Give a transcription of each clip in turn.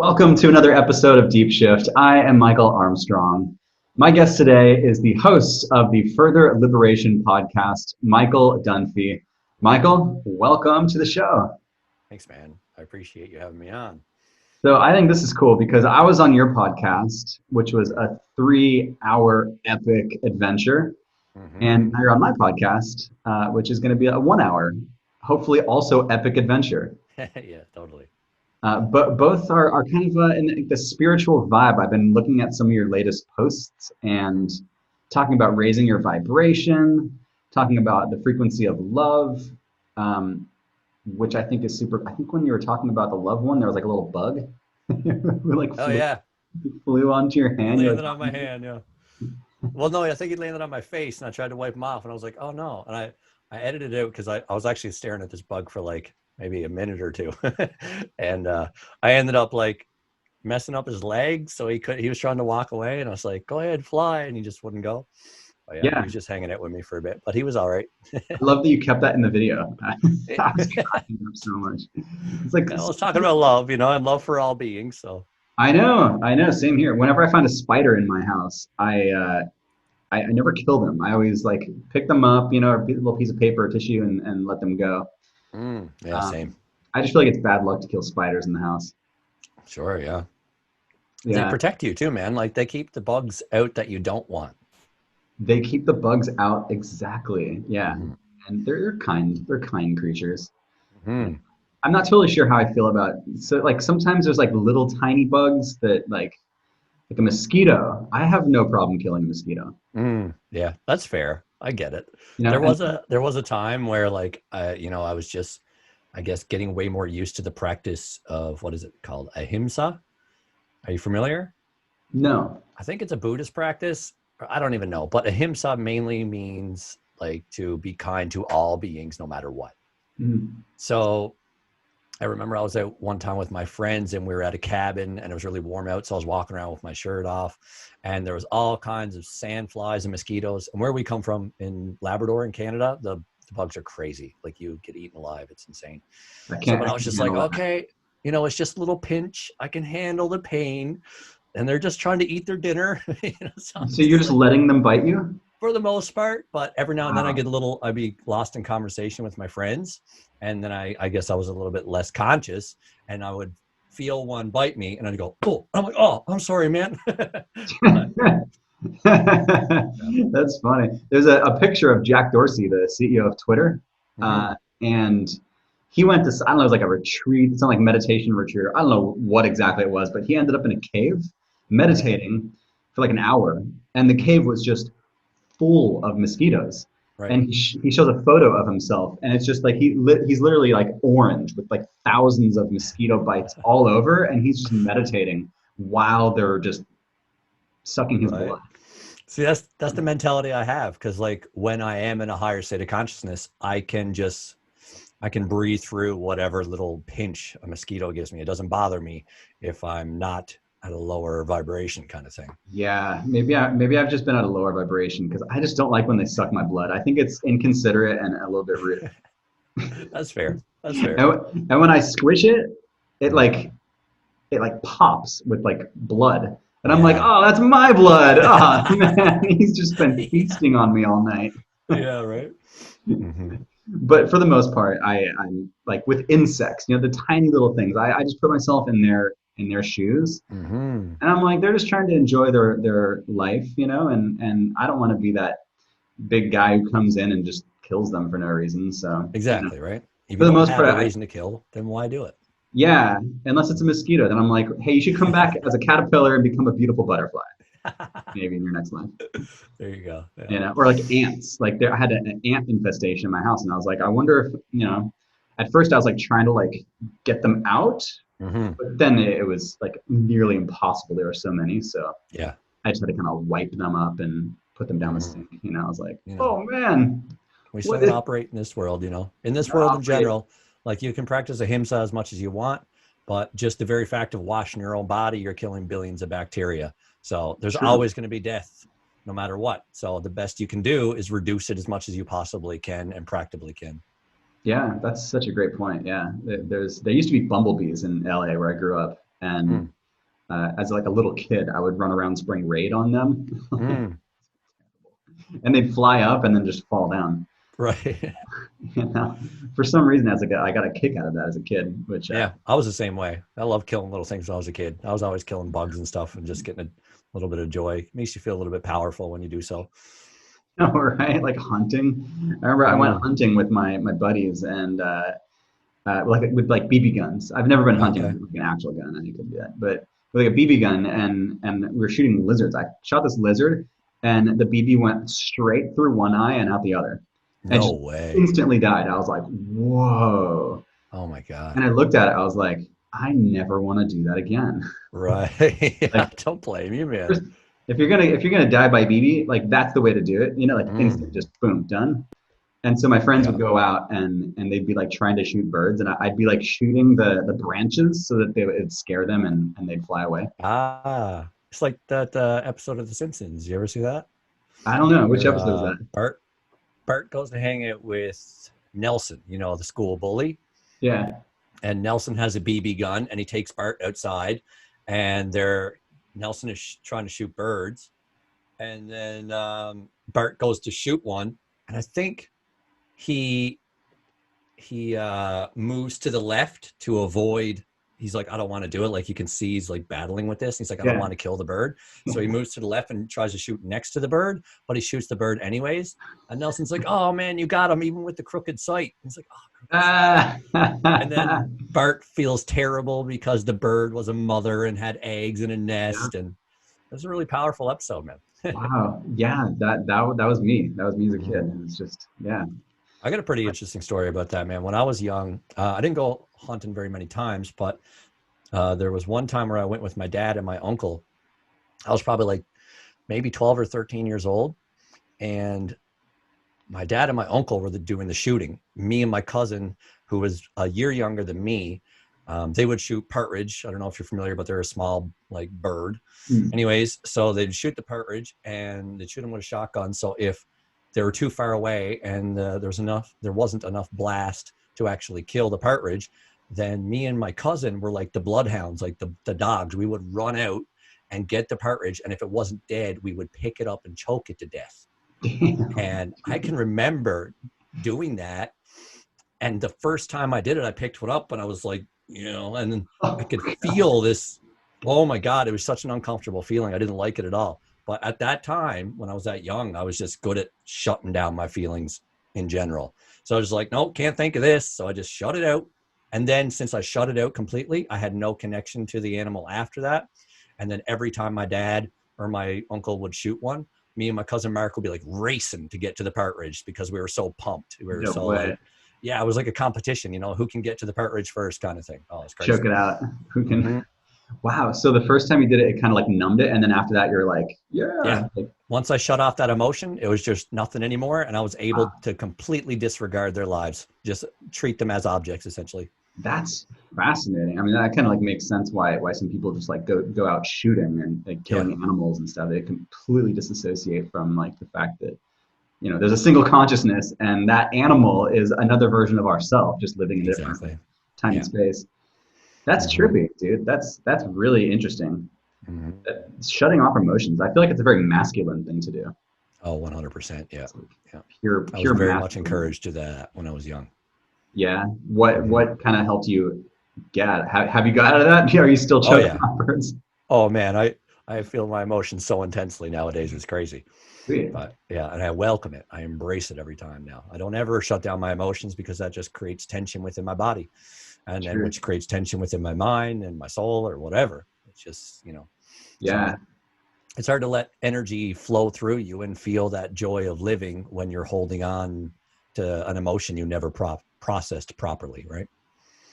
Welcome to another episode of Deep Shift. I am Michael Armstrong. My guest today is the host of the Further Liberation podcast, Michael Dunphy. Michael, welcome to the show. Thanks, man. I appreciate you having me on. So I think this is cool because I was on your podcast, which was a 3-hour epic adventure. And now you're on my podcast, which is going to be a 1 hour, hopefully also epic adventure. Yeah, totally. But both are kind of in the spiritual vibe. I've been looking at some of your latest posts and talking about raising your vibration, talking about the frequency of love, which I think is super. I think when you were talking about the love one, there was like a little bug. We like Oh yeah, flew onto your he hand. You're landed like, on my hand. Yeah. Well, no, I think he landed on my face, and I tried to wipe him off, and I was like, oh no, and I edited it out because I was actually staring at this bug for like maybe a minute or two, and I ended up like messing up his legs, so he was trying to walk away, and I was like, go ahead, fly, and he just wouldn't go. But yeah, yeah, he was just hanging out with me for a bit, but he was all right. I love that you kept that in the video. I was Yeah, cracking up so much. It's like I was talking about love, and love for all beings. So I know. Same here. Whenever I find a spider in my house, I never kill them. I always like pick them up, a little piece of paper or tissue and let them go. yeah, Um, same. I just feel like it's bad luck to kill spiders in the house. Sure, yeah. They Yeah, protect you too, man. Like they keep the bugs out that you don't want. they keep the bugs out exactly. Yeah, Hmm. and they're kind. They're kind creatures. Yeah. Hmm. I'm not totally sure how I feel about so like sometimes there's like little tiny bugs that like a mosquito. I have no problem killing a mosquito. Yeah, that's fair. I get it. And There was a time where like I was just I guess getting way more used to the practice of what is it called? Ahimsa. Are you familiar? no. I think it's a Buddhist practice. I don't even know, but ahimsa mainly means like to be kind to all beings no matter what. Mhm. So I remember I was out one time with my friends and we were at a cabin and it was really warm out. So I was walking around with my shirt off and there was all kinds of sand flies and mosquitoes. And where we come from in Labrador in Canada, the bugs are crazy. Like you get eaten alive. It's insane. So, but I I was can't just like, handle that. okay, it's just a little pinch. I can handle the pain. And they're just trying to eat their dinner. So I'm So you're just just like, letting them bite you? for the most part, but every now and then Wow. I'd be lost in conversation with my friends. And then I guess I was a little bit less conscious and I would feel one bite me and I'd go, oh, I'm like, oh, I'm sorry, man. But yeah. That's funny. There's a picture of Jack Dorsey, the CEO of Twitter, Hmm. and he went to, I don't know, it was like a retreat, it's not like meditation retreat. I don't know what exactly it was, but he ended up in a cave Hmm. meditating for like an hour, and the cave was just full of mosquitoes. Right. And he shows a photo of himself, and it's just like he's literally like orange with like thousands of mosquito bites all over, and he's just meditating while they're just sucking his Right. blood. See, that's the mentality I have. Cause like when I am in a higher state of consciousness, I can breathe through whatever little pinch a mosquito gives me. It doesn't bother me if I'm not at a lower vibration kind of thing. Yeah, maybe I've just been at a lower vibration because I just don't like when they suck my blood. I think it's inconsiderate and a little bit rude. That's fair. That's fair. And when I squish it, it Mhm. like it like pops with like blood. And I'm like, Yeah. oh, that's my blood. Oh man, he's just been Yeah. feasting on me all night. Yeah. Right. Hmm. But for the most part, I'm like with insects, the tiny little things. I just put myself in their shoes, Hmm. and I'm like, they're just trying to enjoy their life, and I don't want to be that big guy who comes in and just kills them for no reason. So, Exactly. Right. If for you the don't most have part, a reason to kill, then why do it? yeah, unless it's a mosquito, then I'm like, hey, you should come back as a caterpillar and become a beautiful butterfly, maybe in your next life. There you go. Yeah. Or like ants. Like I had an ant infestation in my house, and I was like, I wonder if, at first I was like trying to like get them out, Hmm. but then it was like nearly impossible. There were so many, so Yeah. I just had to kind of wipe them up and put them down the Hmm. sink. I was like, You know, oh man, we still what got to is operate in this world, in this gotta world in operate? general. Like you can practice ahimsa as much as you want, but just the very fact of washing your own body, you're killing billions of bacteria. So there's True. always going to be death no matter what. So the best you can do is reduce it as much as you possibly can and practically can. Yeah, that's such a great point. Yeah, there used to be bumblebees in LA where I grew up, And Mm. as like a little kid, I would run around spraying Raid on them, Mm. and they'd fly up and then just fall down. Right. You know, for some reason, I got a kick out of that as a kid, which Yeah, I was the same way. I love killing little things when I was a kid. I was always killing bugs and stuff and just getting a little bit of joy. It makes you feel a little bit powerful when you do so. right, like hunting. I remember I went Mm. hunting with my buddies and like with like BB guns. I've never been hunting Okay. with like an actual gun. I could do that, but with like a BB gun, and we were shooting lizards. I shot this lizard, and the BB went straight through one eye and out the other, and No just way. instantly died. I was like, whoa! Oh my God. And I looked at it. I was like, I never want to do that again. Right. Like, Yeah, don't blame you, man. first, if you're gonna die by BB, like that's the way to do it. You know, like instant, Mm. just boom, done. And so my friends Yeah. would go out and they'd be like trying to shoot birds, and I'd be like shooting the branches so that it'd scare them and they'd fly away. Ah, it's like that episode of The Simpsons. You ever see that? I don't know which Where episode is that. Bart goes to hang out with Nelson, the school bully, Yeah. and Nelson has a BB gun, and he takes Bart outside, and Nelson is trying to shoot birds, and then Bart goes to shoot one, and I think he moves to the left to avoid. He's like, I don't want to do it. Like you can see he's like battling with this. He's like, I don't Yeah. want to kill the bird. So he moves to the left and tries to shoot next to the bird, but he shoots the bird anyways. And Nelson's like, oh man, you got him even with the crooked sight. He's like, oh, crooked sight. Ah. And then Bart feels terrible because the bird was a mother and had eggs in a Yeah. nest. And it was a really powerful episode, man. Wow. Yeah. That was me. That was me as a kid. Mhm. It was just yeah. I got a pretty interesting story about that, man. When I was young, I didn't go hunting very many times, but there was one time where I went with my dad and my uncle. I was probably like maybe 12 or 13 years old. And my dad and my uncle were doing the shooting. Me and my cousin, who was a year younger than me, they would shoot partridge. I don't know if you're familiar, but they're a small like bird. Mm. Anyways, so they'd shoot the partridge and they'd shoot them with a shotgun. So if they were too far away and there wasn't enough blast to actually kill the partridge, then me and my cousin were like the bloodhounds, like the dogs. We would run out and get the partridge, and if it wasn't dead, we would pick it up and choke it to death. Damn. And I can remember doing that. And the first time I did it, I picked one up and I was like, and then I Oh, could feel this. Oh my God, it was such an uncomfortable feeling. I didn't like it at all. But at that time, when I was that young, I was just good at shutting down my feelings in general. So I was like, no, can't think of this. So I just shut it out. And then since I shut it out completely, I had no connection to the animal after that. And then every time my dad or my uncle would shoot one, me and my cousin Mark would be like racing to get to the partridge because we were so pumped. We were no so way. like, yeah, it was like a competition, who can get to the partridge first kind of thing. Oh, it's Choke crazy. it out. Who Mm-hmm. can? Wow. So the first time you did it, it kind of like numbed it, and then after that, you're like, Yeah. yeah. Like, Once I shut off that emotion, it was just nothing anymore. And I was able wow. to completely disregard their lives, just treat them as objects, essentially. That's fascinating. I mean, that kind of like makes sense why some people just like go out shooting and like Yeah, killing animals and stuff. They completely disassociate from like the fact that there's a single consciousness, and that animal is another version of ourself, just living in a different exactly. time and Yeah. space. That's Mm-hmm. trippy, dude. That's really interesting. Mm-hmm. Shutting off emotions. I feel like it's a very masculine thing to do. Oh, 100%. Yeah. It's like Yeah. I was pure very much masculine. encouraged to that when I was young. Yeah. What Mm-hmm. what kind of helped you get out? Have you got out of that? Are you still Oh, choking yeah. off birds? Oh, man. I feel my emotions so intensely nowadays. It's crazy. Sweet. But yeah, and I welcome it. I embrace it every time now. I don't ever shut down my emotions because that just creates tension within my body, and then Sure. which creates tension within my mind and my soul or whatever. It's just, so Yeah. it's hard to let energy flow through you and feel that joy of living when you're holding on to an emotion you never processed properly, right?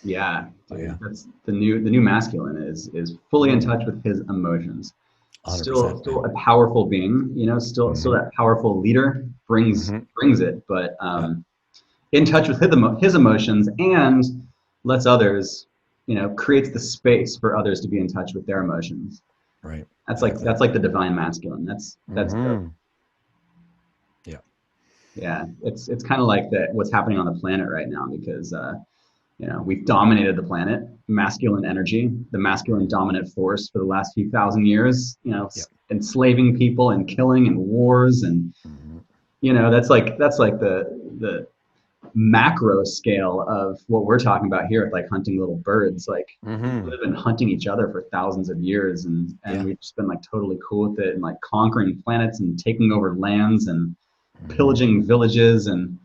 Yeah, Oh dude. yeah. That's the new masculine is fully in touch with his emotions. Still 100%, still man. a powerful being, still Mm-hmm. that powerful leader brings Mm-hmm. brings it, but Yeah. in touch with his emotions and lets others, creates the space for others to be in touch with their emotions. Right. That's like Exactly. that's like the divine masculine. That's dope. Mm-hmm. Yeah. Yeah, it's kind of like that what's happening on the planet right now because we've dominated the planet, masculine energy, the masculine dominant force for the last few thousand years, Yep. enslaving people and killing and wars. And, Hmm. that's like the macro scale of what we're talking about here with like hunting little birds. Like people Hmm. have been hunting each other for thousands of years, and Yeah. we've just been like totally cool with it and like conquering planets and taking over lands and Hmm. pillaging villages. And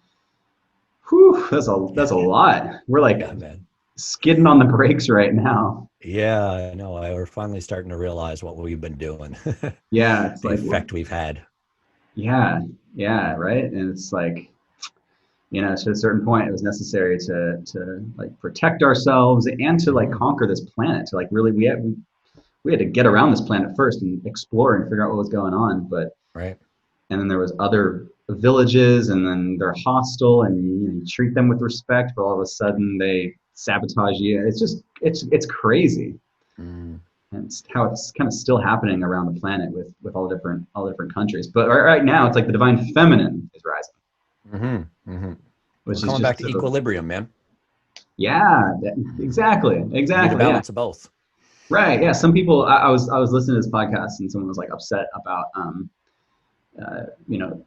whew, that's Yeah. a lot. We're like Yeah, man. skidding on the brakes right now. Yeah, I know. We're finally starting to realize what we've been doing, Yeah, it's the like, effect we've had. yeah, yeah, right. And it's like, to a certain point, it was necessary to like protect ourselves and to like Hmm. conquer this planet. To like really, we had to get around this planet first and explore and figure out what was going on. But Right. and then there was other villages, and then they're hostile, and you treat them with respect, but all of a sudden they sabotage you. It's just it's crazy. Mm. And it's how it's kind of still happening around the planet with all different countries. But right now, it's like the divine feminine is rising, Hmm. Hmm. We're which is coming back just to so, equilibrium, man. yeah, Hmm. exactly, We need a exactly, yeah, balance of both. right, yeah. Some people, I was listening to this podcast, and someone was like upset about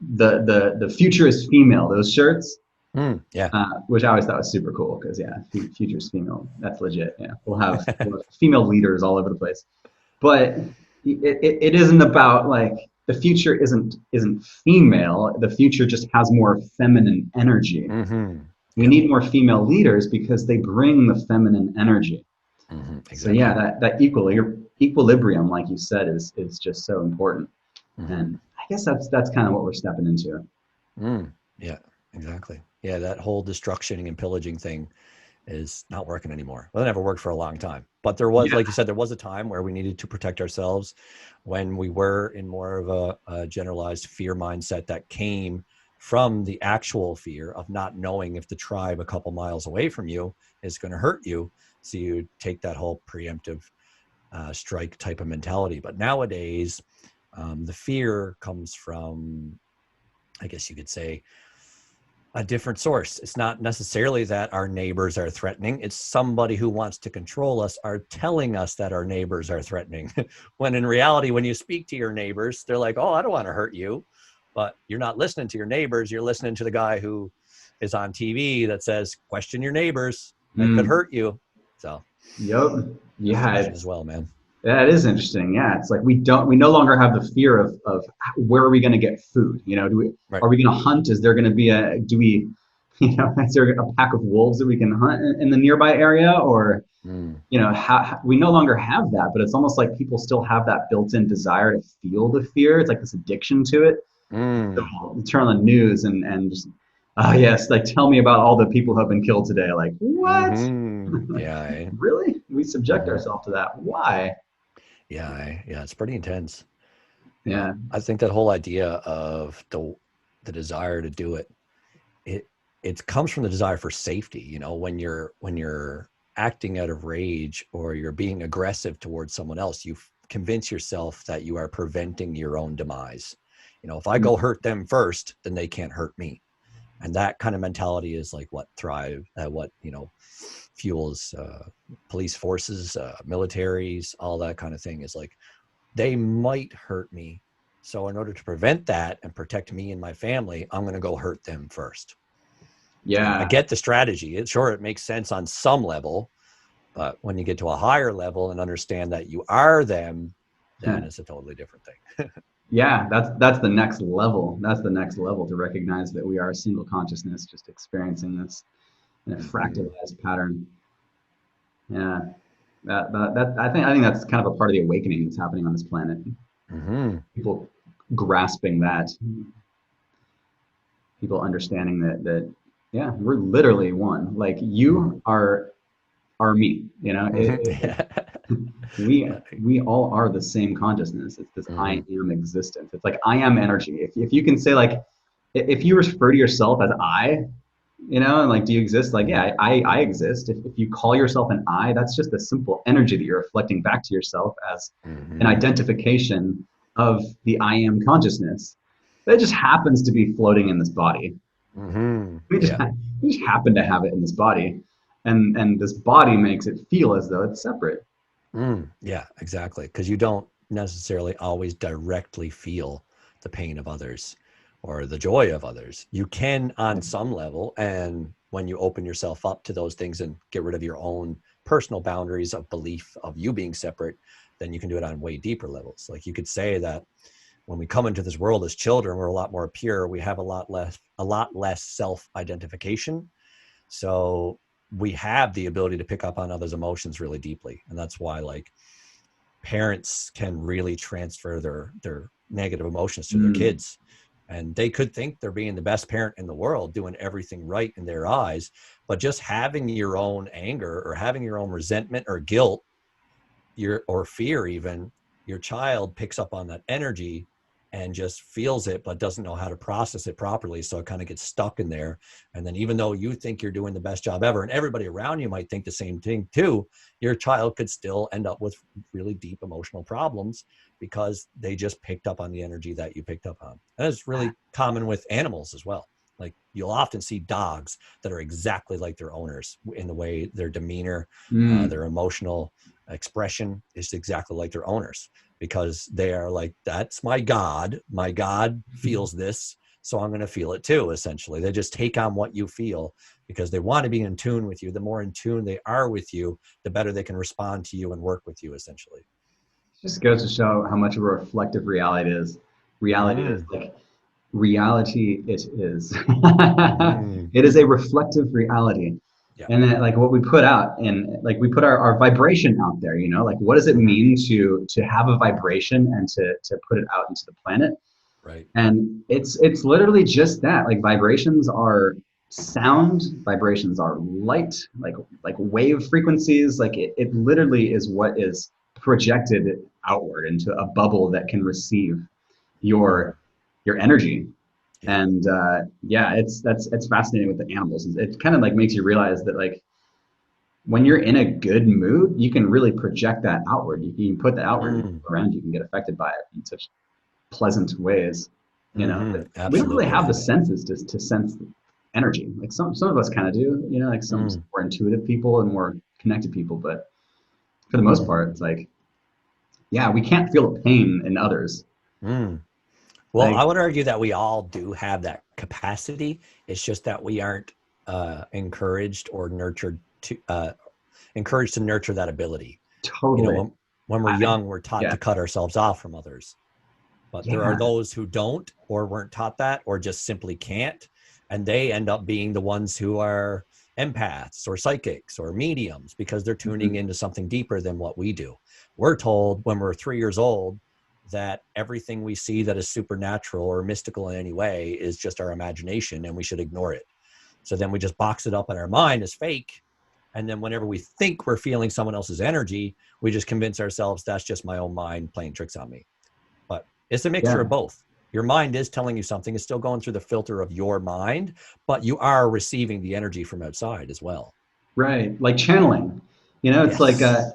the future is female, those shirts, Mm. Yeah. which I always thought was super cool because yeah, future is female, that's legit. Yeah, we'll have female leaders all over the place. But it isn't about like the future isn't female. The future just has more feminine energy. Hmm. We Yep. need more female leaders because they bring the feminine energy. Hmm. So yeah, Exactly. that equilibrium, like you said, is just so important. Hmm. And I guess that's kind of what we're stepping into. Mm. Yeah. Exactly. Yeah, that whole destruction and pillaging thing is not working anymore. Well, it never worked for a long time. But there was, Yeah. like you said, there was a time where we needed to protect ourselves when we were in more of a generalized fear mindset that came from the actual fear of not knowing if the tribe a couple miles away from you is going to hurt you. So you take that whole preemptive strike type of mentality. But nowadays, the fear comes from, I guess you could say, a different source. It's not necessarily that our neighbors are threatening. It's somebody who wants to control us are telling us that our neighbors are threatening. When in reality, when you speak to your neighbors, they're like, oh, I don't want to hurt you. But you're not listening to your neighbors. You're listening to the guy who is on TV that says, question your neighbors. They could Mm, hurt you. So yep. that's Yeah. changing as well, man. That is interesting. Yeah, it's like we no longer have the fear of where are we going to get food? Right. Are we going to hunt? Is there going to be do we, is there a pack of wolves that we can hunt in the nearby area? Or, Mm. we no longer have that, but it's almost like people still have that built-in desire to feel the fear. It's like this addiction to it. So Mm. you turn on the news and just, oh yes, like tell me about all the people who have been killed today. Like what? Hmm. Like Yeah. really? We subject Hmm. ourselves to that. Why? Yeah. Yeah. It's pretty intense. Yeah, Yeah. I think that whole idea of the desire to do it, it it comes from the desire for safety. When you're acting out of rage or you're being aggressive towards someone else, you convince yourself that you are preventing your own demise. If I go hurt them first, then they can't hurt me. And that kind of mentality is like what fuels police forces, militaries, all that kind of thing is like they might hurt me. So in order to prevent that and protect me and my family, I'm going to go hurt them first. And I Yeah. get the strategy. It makes sense on some level, but when you get to a higher level and understand that you are them, then it's a totally different thing. Yeah, that's the next level. That's the next level to recognize that we are a single consciousness just experiencing this in a Mm-hmm. fractalized pattern. Yeah. I think that's kind of a part of the awakening that's happening on this planet. Mm-hmm. People grasping that, people understanding that yeah, we're literally one. Like Mm-hmm. you are me, Mm-hmm. we Yeah. we all are the same consciousness. It's this Mm-hmm. I am existence. It's like I am energy. If you can say like if you refer to yourself as I, and like do you exist? Like yeah, I exist. If you call yourself an I, that's just a simple energy that you're reflecting back to yourself as an Mm-hmm. identification of the I am consciousness that just happens to be floating in this body. Mm-hmm. We just Yeah. we just happen to have it in this body, and this body makes it feel as though it's separate. Yeah, exactly. Because you don't necessarily always directly feel the pain of others or the joy of others. You can on some level. And when you open yourself up to those things and get rid of your own personal boundaries of belief of you being separate, then you can do it on way deeper levels. Like you could say that when we come into this world as children, we're a lot more pure. We have a lot less self-identification. So we have the ability to pick up on others' emotions really deeply. And that's why like parents can really transfer their negative emotions to their kids. And they could think they're being the best parent in the world, doing everything right in their eyes, but just having your own anger or having your own resentment or guilt, or fear even, your child picks up on that energy and just feels it, but doesn't know how to process it properly. So it kind of gets stuck in there. And then even though you think you're doing the best job ever, and everybody around you might think the same thing too, your child could still end up with really deep emotional problems because they just picked up on the energy that you picked up on. And it's really common with animals as well. Like you'll often see dogs that are exactly like their owners in the way their demeanor, their emotional expression is exactly like their owners, because they are like, that's my God. My God feels this, so I'm going to feel it too, essentially. They just take on what you feel because they want to be in tune with you. The more in tune they are with you, the better they can respond to you and work with you, essentially. Just goes to show how much of a reflective reality is. Reality is Mm. like reality. It is. Mm. It is a reflective reality, Yeah. and then like what we put out, and like we put our vibration out there. You know, like what does it Mm-hmm. mean to have a vibration and to put it out into the planet? Right. And it's literally just that. Like vibrations are sound, vibrations are light, like wave frequencies. Like it literally is what is projected outward into a bubble that can receive Mm. your your energy. Yeah. And yeah, it's fascinating with the animals. It kind of like makes you realize that like when you're in a good mood, you can really project that outward. You can put that outward, and Mm. people around you can get affected by it in such pleasant ways. You know, Mm-hmm. but we don't really Absolutely, have the man. senses to sense energy. Like some of us kind of do. You know, like some Mm. more intuitive people and more connected people. But for the most part, it's like, yeah, we can't feel the pain in others. Mm. Well, Like, I would argue that we all do have that capacity. It's just that we aren't encouraged or nurtured encouraged to nurture that ability. You know, totally. when we're I, young, we're taught yeah, to cut ourselves off from others. But there are yeah. those who don't, or weren't taught that, or just simply can't. And they end up being the ones who are empaths or psychics or mediums because they're tuning Mhm. into something deeper than what we do. We're told when we're 3 years old that everything we see that is supernatural or mystical in any way is just our imagination and we should ignore it. So then we just box it up in our mind as fake. And then whenever we think we're feeling someone else's energy, we just convince ourselves that's just my own mind playing tricks on me. But it's a mixture of Yeah, both. Your mind is telling you something, it's still going through the filter of your mind, but you are receiving the energy from outside as well. right. Like channeling. You know, it's like Yes.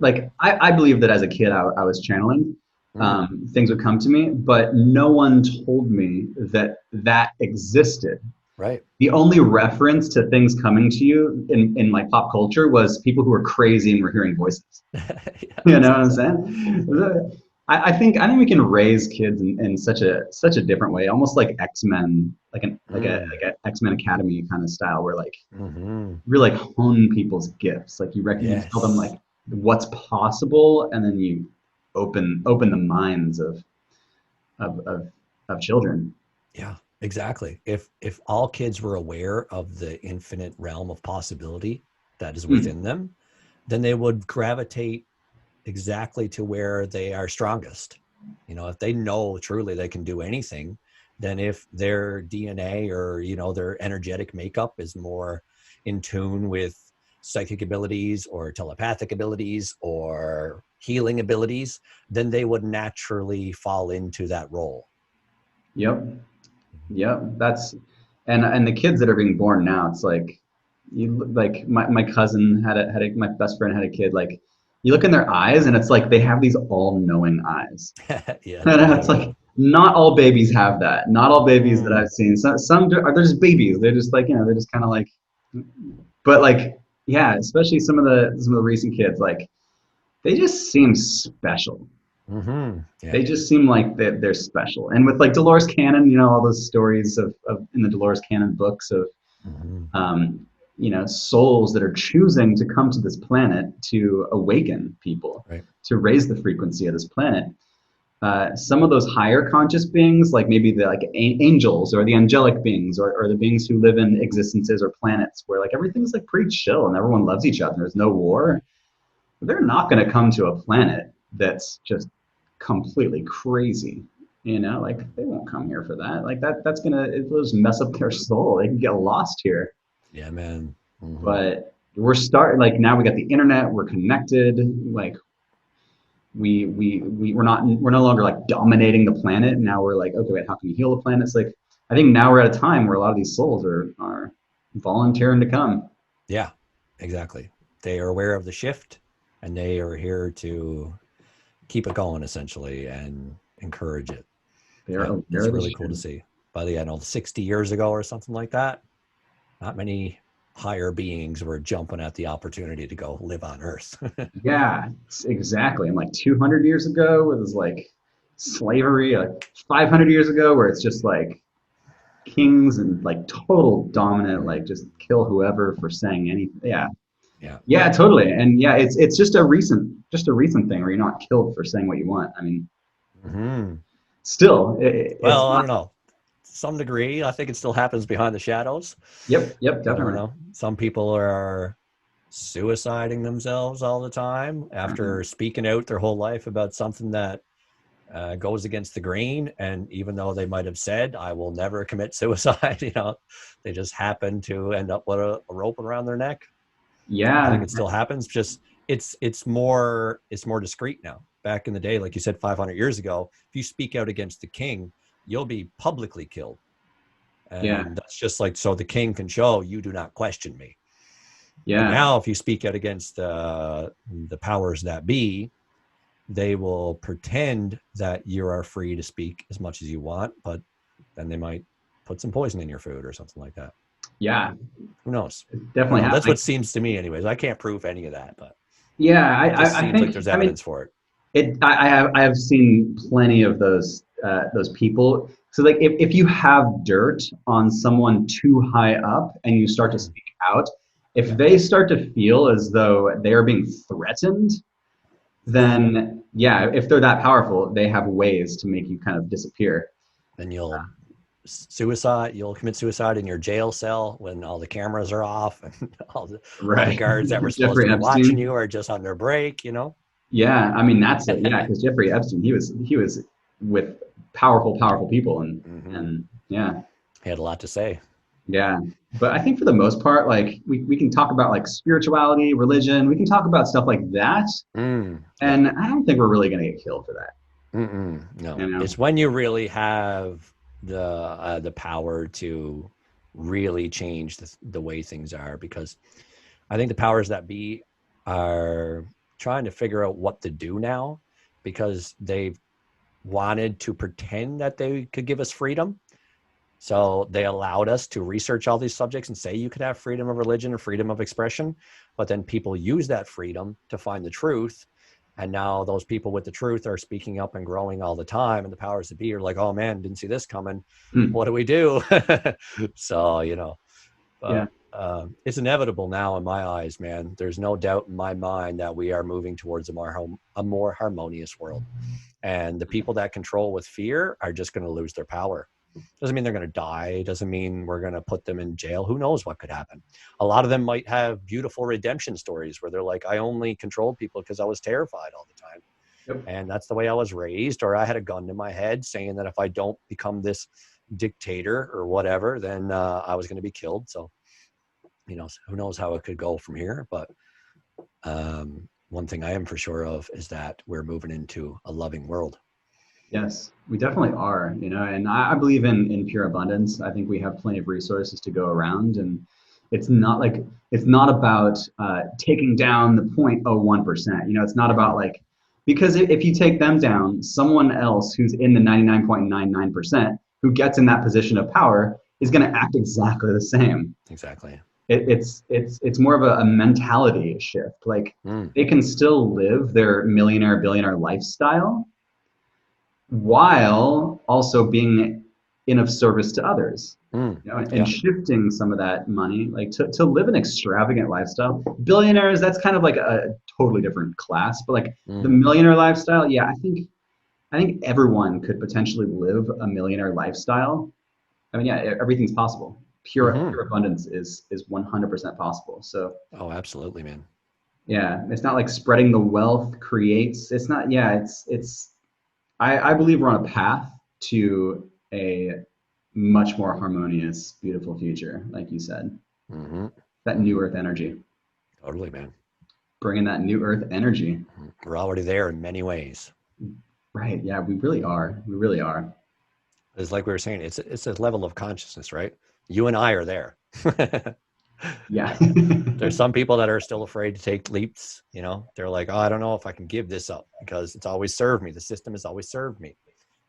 like I believe that as a kid I was channeling. Mm, Things would come to me, but no one told me that that existed. right. The only reference to things coming to you in like pop culture was people who were crazy and were hearing voices. Yeah, You know what I'm exactly. saying? Right. I think we can raise kids in such a different way, almost like X-Men, Mm, like a X-Men Academy kind of style, where like mm-hmm. really like hone people's gifts. Like you tell them Yes. like what's possible, and then you open the minds of of, of children. Yeah, exactly. If all kids were aware of the infinite realm of possibility that is Hmm. within them, then they would gravitate exactly to where they are strongest. You know, if they know truly they can do anything, then if their DNA or, you know, their energetic makeup is more in tune with psychic abilities or telepathic abilities or healing abilities, then they would naturally fall into that role. Yep. Yep. That's and the kids that are being born now, it's like like my cousin my best friend had a kid. Like you look in their eyes, and it's like they have these all-knowing eyes. Yeah, And it's totally. like not all babies have that. Not all babies that Mm, I've seen. Some are they're just babies. They're just like they're just kind of like But like, yeah, especially some of the recent kids, like they just seem special. Yeah. They just seem like they're special. And with like Dolores Cannon, all those stories of in the Dolores Cannon books of Hmm. um, souls that are choosing to come to this planet to awaken people, Right. to raise the frequency of this planet. Some of those higher conscious beings, like maybe the like angels or the angelic beings or the beings who live in existences or planets where like everything's like pretty chill and everyone loves each other. There's no war. They're not going to come to a planet that's just completely crazy. Like they won't come here for that. Like that's gonna it'll just mess up their soul. They can get lost here. Yeah, man. But we're starting like now we got the internet. We're connected. Like we're no longer like dominating the planet. Now we're like, okay, wait, how can we heal the planet? It's like I think now we're at a time where a lot of these souls are volunteering to come. Yeah, exactly. They are aware of the shift, and they are here to keep it going essentially and encourage it. They're Yeah, aware it's of the really cool to shift. see. By the end of 60 years ago or something like that, not many higher beings were jumping at the opportunity to go live on Earth. Yeah, exactly. And like 200 years ago, it was like slavery. Like 500 years ago, where it's just like kings and like total dominant, like just kill whoever for saying anything. Yeah, Yeah. yeah, totally. And yeah, it's just a recent thing where you're not killed for saying what you want. I mean, Hmm. still, it's Well, I not. don't know. To some degree, I think it still happens behind the shadows. Yep, yep, I don't definitely. know. Some people are suiciding themselves all the time Mhm. after speaking out their whole life about something that goes against the grain. And even though they might have said, I will never commit suicide, they just happen to end up with a rope around their neck. I think Yeah, it still happens. Just it's more discreet now. Back in the day, like you said, 500 years ago, if you speak out against the king, you'll be publicly killed. yeah, And that's just like so the king can show you do not question me. But yeah, now, if you speak out against the powers that be, they will pretend that you are free to speak as much as you want, but then they might put some poison in your food or something like that. yeah. Who knows? It's I don't definitely know. That's what happening. seems to me, anyways. I can't prove any of that, but Yeah, it just I seems like think. there's I mean, evidence for it. I have seen plenty of those people. So like if you have dirt on someone too high up and you start to Mm, speak out, if yeah. they start to feel as though they are being threatened, then yeah, if they're that powerful, they have ways to make you kind of disappear. Then you'll commit suicide in your jail cell when all the cameras are off and all the Right. guards that were supposed to Jeffrey be watching Epstein. you are just on their break. Yeah, I mean that's it. Yeah, because Jeffrey Epstein, he was with powerful people Hmm. and yeah. He had a lot to say. Yeah. But I think for the most part, like we can talk about like spirituality, religion, we can talk about stuff like that. Yeah. And I don't think we're really gonna get killed for that. No, You know? it's when you really have the power to really change the way things are, because I think the powers that be are trying to figure out what to do now, because they've wanted to pretend that they could give us freedom. So they allowed us to research all these subjects and say you could have freedom of religion and freedom of expression, but then people use that freedom to find the truth. And now those people with the truth are speaking up and growing all the time. And the powers that be are like, oh man, didn't see this coming. Hmm. What do we do? So, Yeah. but it's inevitable now in my eyes, man. There's no doubt in my mind that we are moving towards a more harmonious world. And the people that control with fear are just going to lose their power. Doesn't mean they're going to die. Doesn't mean we're going to put them in jail. Who knows what could happen? A lot of them might have beautiful redemption stories where they're like, I only controlled people because I was terrified all the time. Yep. And that's the way I was raised. Or I had a gun to my head saying that if I don't become this dictator or whatever, then I was going to be killed. So, who knows how it could go from here. But one thing I am for sure of is that we're moving into a loving world. Yes, we definitely are, and I believe in pure abundance. I think we have plenty of resources to go around, and it's not about taking down the 0.01%. It's not about like because if you take them down, someone else who's in the 99.99% who gets in that position of power is going to act exactly the same. Exactly. it's more of a mentality shift. Like Mm, they can still live their millionaire billionaire lifestyle while also being in of service to others. You know, and yeah. shifting some of that money, like to live an extravagant lifestyle. Billionaires, that's kind of like a totally different class, but like the Mm, millionaire lifestyle, yeah, I think everyone could potentially live a millionaire lifestyle. I mean, yeah, everything's possible. Pure hmm. abundance is 100% possible. So Oh, absolutely, man. yeah, it's not like spreading the wealth creates. It's not. Yeah, it's. I believe we're on a path to a much more harmonious, beautiful future, like you said. Hmm. That new Earth energy, Totally, man. bringing that new Earth energy. We're already there in many ways. Right? Yeah, we really are. We really are. It's like we were saying, it's a level of consciousness, right? You and I are there. Yeah. There's some people that are still afraid to take leaps. They're like, oh, I don't know if I can give this up because it's always served me. The system has always served me.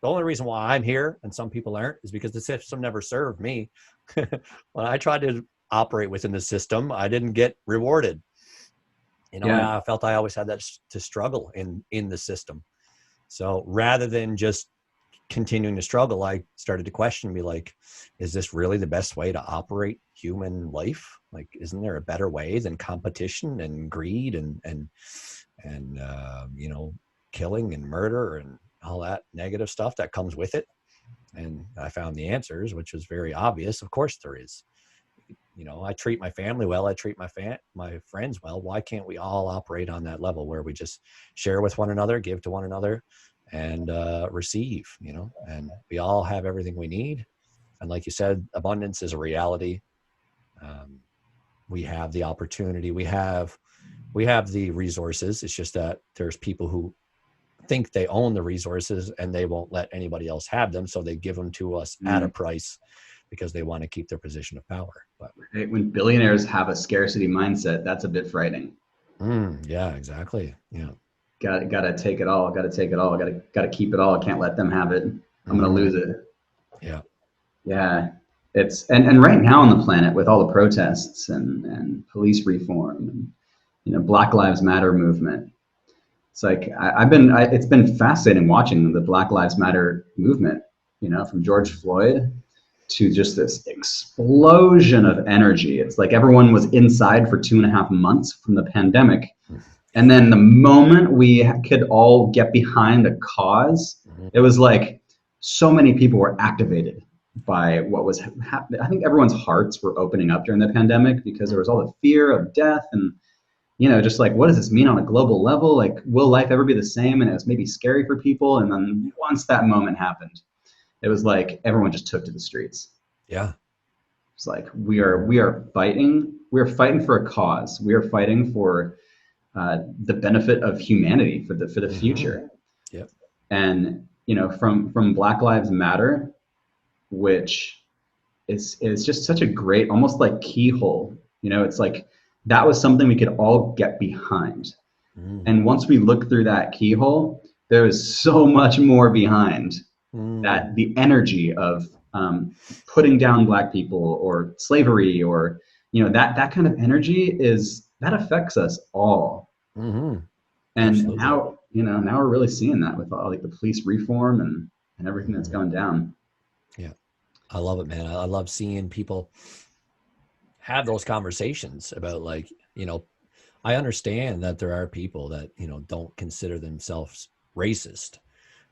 The only reason why I'm here and some people aren't is because the system never served me. When I tried to operate within the system, I didn't get rewarded. Yeah. I felt I always had that to struggle in the system. So rather than just continuing to struggle, I started to question me like, is this really the best way to operate human life? Like, isn't there a better way than competition and greed and killing and murder and all that negative stuff that comes with it? And I found the answers, which was very obvious. Of course there is. I treat my family well. I treat my friends well. Why can't we all operate on that level where we just share with one another, give to one another, and receive? And we all have everything we need. And like you said, abundance is a reality. Um, we have the opportunity. We have the resources. It's just that there's people who think they own the resources and they won't let anybody else have them, so they give them to us at a Mm. price because they want to keep their position of power. But When billionaires have a scarcity mindset, that's a bit frightening. yeah, exactly. Yeah. Gotta take it all. Gotta take it all. Gotta keep it all. Can't let them have it. I'm gonna Hmm. lose it. Yeah. Yeah, it's and right now on the planet with all the protests and police reform and Black Lives Matter movement. It's like it's been fascinating watching the Black Lives Matter movement. From George Floyd to just this explosion of energy. It's like everyone was inside for 2.5 months from the pandemic. And then the moment we could all get behind a cause, Hmm. it was like so many people were activated by what was happening. I think everyone's hearts were opening up during the pandemic because there was all the fear of death and just like, what does this mean on a global level? Like, will life ever be the same? And it was maybe scary for people. And then once that moment happened, it was like everyone just took to the streets. Yeah. It's like we are fighting. We are fighting for a cause. We are fighting for the benefit of humanity for the Hmm. future. Yep. And from Black Lives Matter, which is just such a great, almost like keyhole. It's like that was something we could all get behind. Mm. And once we look through that keyhole, there is so much more behind Mm. that. The energy of putting down Black people or slavery or that kind of energy is that affects us all. Hmm. And Absolutely. now we're really seeing that with all like the police reform and everything that's Hmm. going down. Yeah. I love it, man. I love seeing people have those conversations about like, I understand that there are people that, don't consider themselves racist.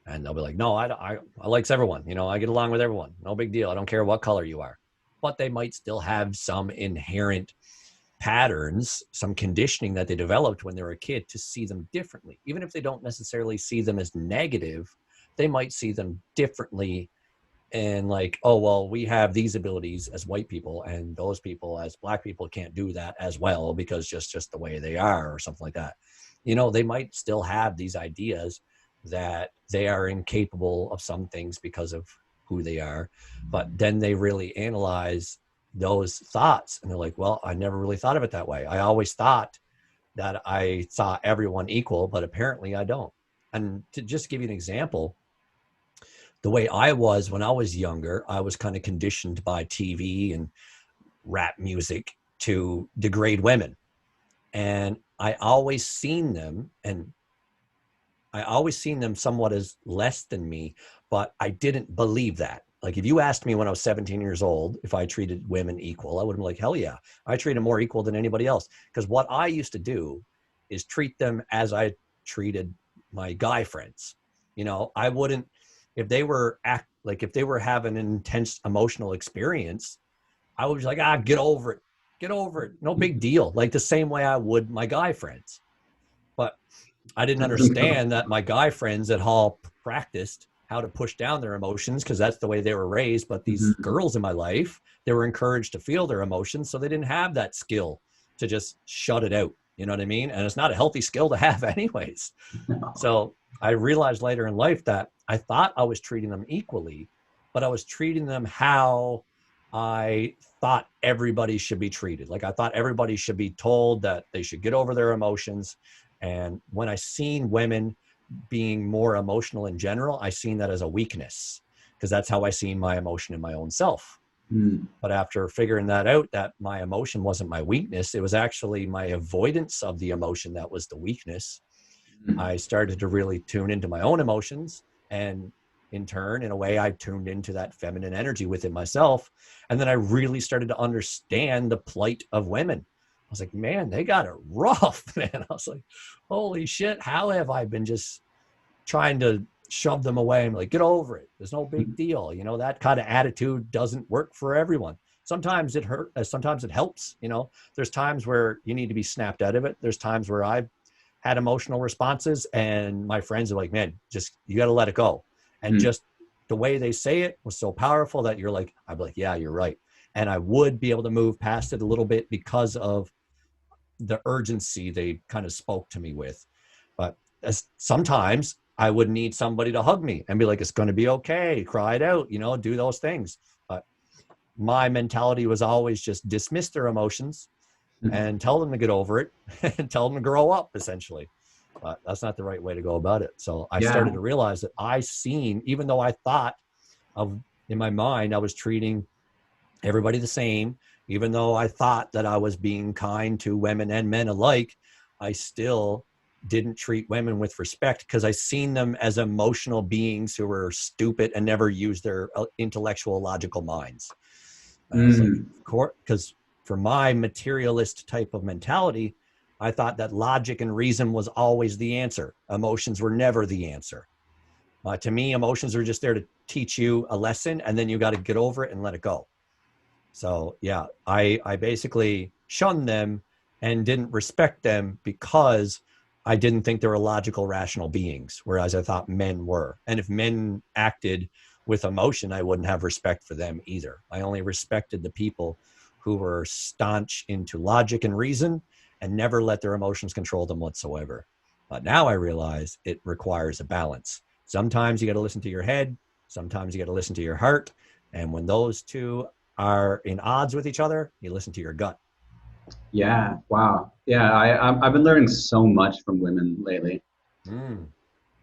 And they'll be like, no, I likes everyone. I get along with everyone. No big deal. I don't care what color you are. But they might still have some inherent patterns, some conditioning that they developed when they were a kid to see them differently. Even if they don't necessarily see them as negative, they might see them differently and like, oh, well, we have these abilities as white people and those people as Black people can't do that as well because just the way they are or something like that. They might still have these ideas that they are incapable of some things because of who they are, but then they really analyze those thoughts and they're like, well, I never really thought of it that way. I always thought that I saw everyone equal, but apparently I don't. And to just give you an example, the way I was when I was younger, I was kind of conditioned by TV and rap music to degrade women. And I always seen them somewhat as less than me, but I didn't believe that. Like if you asked me when I was 17 years old if I treated women equal, I would have been like, hell yeah, I treat them more equal than anybody else. Because what I used to do is treat them as I treated my guy friends. You know, I wouldn't, if they were if they were having an intense emotional experience, I would be like, get over it. Get over it. No big deal. Like the same way I would my guy friends. But I didn't That doesn't go. understand that my guy friends at Hall practiced how to push down their emotions because that's the way they were raised. But these Mhm. girls in my life, they were encouraged to feel their emotions. So they didn't have that skill to just shut it out. You know what I mean? And it's not a healthy skill to have anyways. So I realized later in life that I thought I was treating them equally, but I was treating them how I thought everybody should be treated. Like I thought everybody should be told that they should get over their emotions. And when I seen women being more emotional in general, I seen that as a weakness because that's how I seen my emotion in my own self. Mm. But after figuring that out, that my emotion wasn't my weakness, it was actually my avoidance of the emotion that was the weakness. Mm. I started to really tune into my own emotions. And in turn, in a way, I tuned into that feminine energy within myself. And then I really started to understand the plight of women. I was like, man, they got it rough, man. I was like, holy shit, how have I been just trying to shove them away? I'm like, get over it. There's no big deal. You know, that kind of attitude doesn't work for everyone. Sometimes it hurts. Sometimes it helps. You know, there's times where you need to be snapped out of it. There's times where I've had emotional responses and my friends are like, man, just, you got to let it go. And Mm. just the way they say it was so powerful that you're like, I'd be like, yeah, you're right. And I would be able to move past it a little bit because of the urgency they kind of spoke to me with. But sometimes I would need somebody to hug me and be like, it's going to be okay, cry it out, you know, do those things. But my mentality was always just dismiss their emotions and tell them to get over it and tell them to grow up, essentially. But that's not the right way to go about it. So I Yeah. started to realize that even though I thought of, in my mind, I was treating everybody the same, even though I thought that I was being kind to women and men alike, I still didn't treat women with respect because I seen them as emotional beings who were stupid and never used their intellectual, logical minds. And I was like, Mm. of course, because for my materialist type of mentality, I thought that logic and reason was always the answer. Emotions were never the answer. To me, emotions are just there to teach you a lesson, and then you got to get over it and let it go. So yeah, I basically shunned them and didn't respect them because I didn't think they were logical, rational beings, whereas I thought men were. And if men acted with emotion, I wouldn't have respect for them either. I only respected the people who were staunch into logic and reason and never let their emotions control them whatsoever. But now I realize it requires a balance. Sometimes you got to listen to your head. Sometimes you got to listen to your heart. And when those two are in odds with each other, you listen to your gut. Yeah. Wow. Yeah. I've been learning so much from women lately. Mm.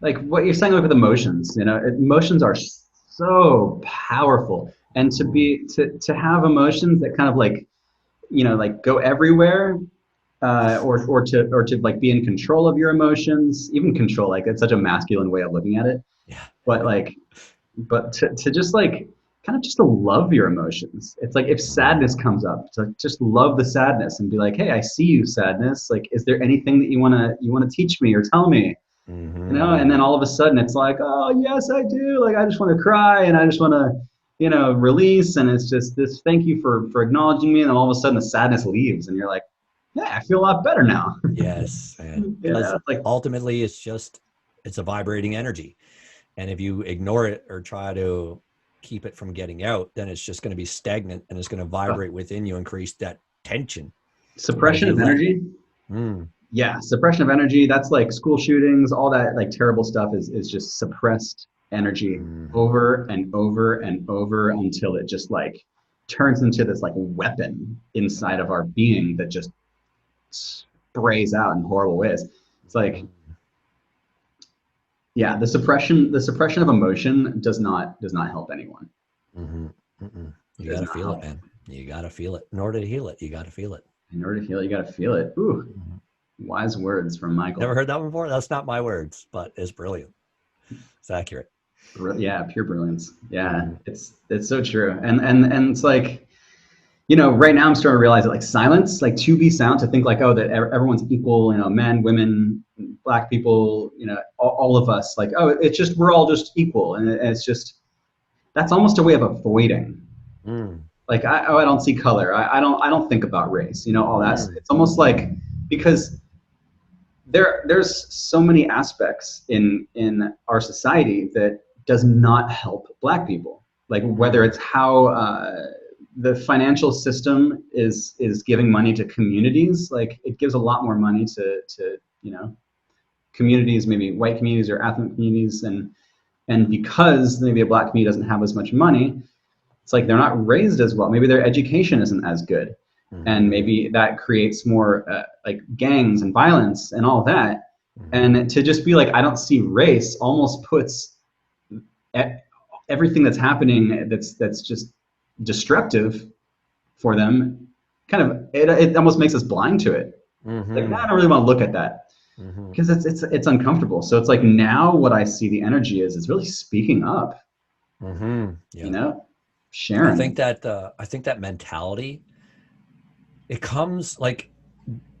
Like what you're saying, like with emotions, emotions are so powerful, and to have emotions that kind of like, like go everywhere, or to like be in control of your emotions, even control, like it's such a masculine way of looking at it, Yeah. but like, but to just like kind of just to love your emotions. It's like if Mm. sadness comes up, to just love the sadness and be like, hey, I see you, sadness. Like, is there anything that you wanna teach me or tell me? And then Mm-hmm. all of a sudden it's like, oh yes, I do. Like I just want to cry and I just want to, release. And it's just this, thank you for acknowledging me. And then all of a sudden the sadness leaves and you're like, yeah, I feel a lot better now. Yes, man. Because It's like, ultimately it's a vibrating energy. And if you ignore it or try to keep it from getting out, then it's just going to be stagnant and it's going to uh, vibrate within you and create that tension. But if suppression you of energy. mm, Yeah, suppression of energy. That's like school shootings, all that like terrible stuff is just suppressed energy mm, over and over and over until it just like turns into this like weapon inside of our being that just sprays out in horrible ways. It's like, mm, yeah, the suppression of emotion does not help anyone. mm-hmm, mm-mm. It You got does to not feel it, help. man. You got to feel it. In order to heal it, you got to feel it. In order to heal it, you got to feel it. Ooh, Mhm. wise words from Never Michael. heard that one before? That's not my words, but it's brilliant. It's accurate. Yeah, pure brilliance. Yeah, Mhm. it's so true. And it's like, right now I'm starting to realize that like silence, like to be silent, to think like, oh, that everyone's equal, men, women, black people, all of us, like, oh, it's just we're all just equal, and it's just that's almost a way of avoiding. Mm, Like, I don't see color. I don't think about race. All that. mm, It's almost like because there's so many aspects in our society that does not help black people, like whether mm, it's how the financial system is giving money to communities. Like it gives a lot more money to communities, maybe white communities or ethnic communities, and because maybe a black community doesn't have as much money, it's like they're not raised as well. Maybe their education isn't as good, and mhm, maybe that creates more like gangs and violence and all that. mhm. And to just be like, I don't see race, almost puts e- everything that's happening that's just destructive for them. Kind of, it almost makes us blind to it. Like, nah, I Mhm. don't really want to look at that Mhm. because it's uncomfortable. So it's like now what I see the energy is really speaking up, Mhm. you Yeah. know, sharing. I think that mentality, it comes like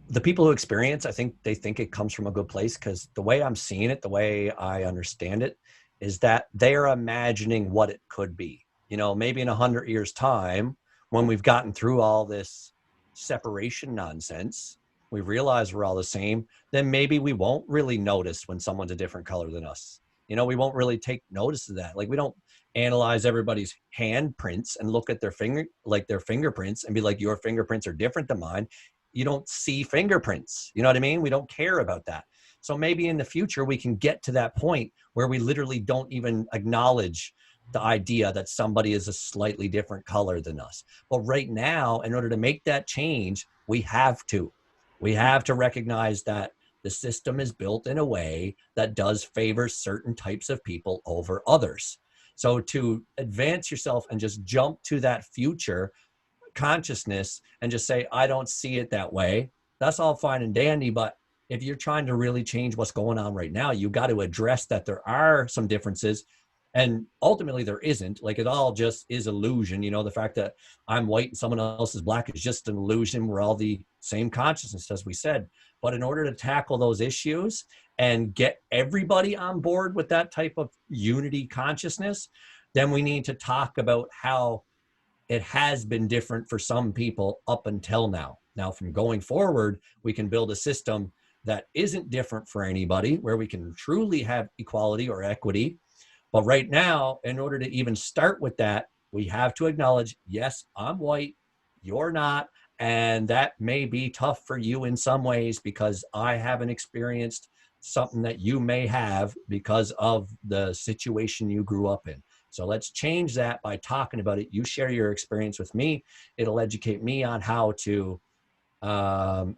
the people who experience, I think they think it comes from a good place, because the way I'm seeing it, the way I understand it, is that they are imagining what it could be. Maybe in 100 years' time, when we've gotten through all this separation nonsense, we realize we're all the same, then maybe we won't really notice when someone's a different color than us. We won't really take notice of that. Like, we don't analyze everybody's handprints and look at their fingerprints and be like, your fingerprints are different than mine. You don't see fingerprints. You know what I mean? We don't care about that. So maybe in the future, we can get to that point where we literally don't even acknowledge the idea that somebody is a slightly different color than us. But right now, in order to make that change, we have to. We have to recognize that the system is built in a way that does favor certain types of people over others. So to advance yourself and just jump to that future consciousness and just say, I don't see it that way, that's all fine and dandy. But if you're trying to really change what's going on right now, you got to address that there are some differences. And ultimately, there isn't. Like, it all just is illusion. The fact that I'm white and someone else is black is just an illusion. We're all the same consciousness, as we said. But in order to tackle those issues and get everybody on board with that type of unity consciousness, then we need to talk about how it has been different for some people up until now. Now, from going forward, we can build a system that isn't different for anybody, where we can truly have equality or equity. But right now, in order to even start with that, we have to acknowledge, yes, I'm white, you're not. And that may be tough for you in some ways, because I haven't experienced something that you may have because of the situation you grew up in. So let's change that by talking about it. You share your experience with me. It'll educate me on how to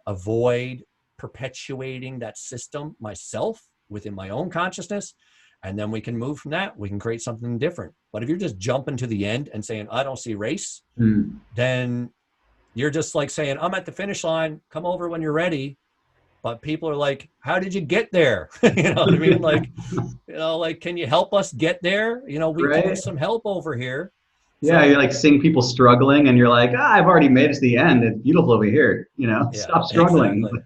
avoid perpetuating that system myself within my own consciousness. And then we can move from that. We can create something different. But if you're just jumping to the end and saying, I don't see race, Hmm. then you're just like saying, I'm at the finish line. Come over when you're ready. But people are like, how did you get there? You know what I mean? Like, can you help us get there? We could use Right? some help over here. Yeah, you're So like seeing people struggling, and you're like, I've already made it to the end. It's beautiful over here. yeah, Stop struggling. exactly.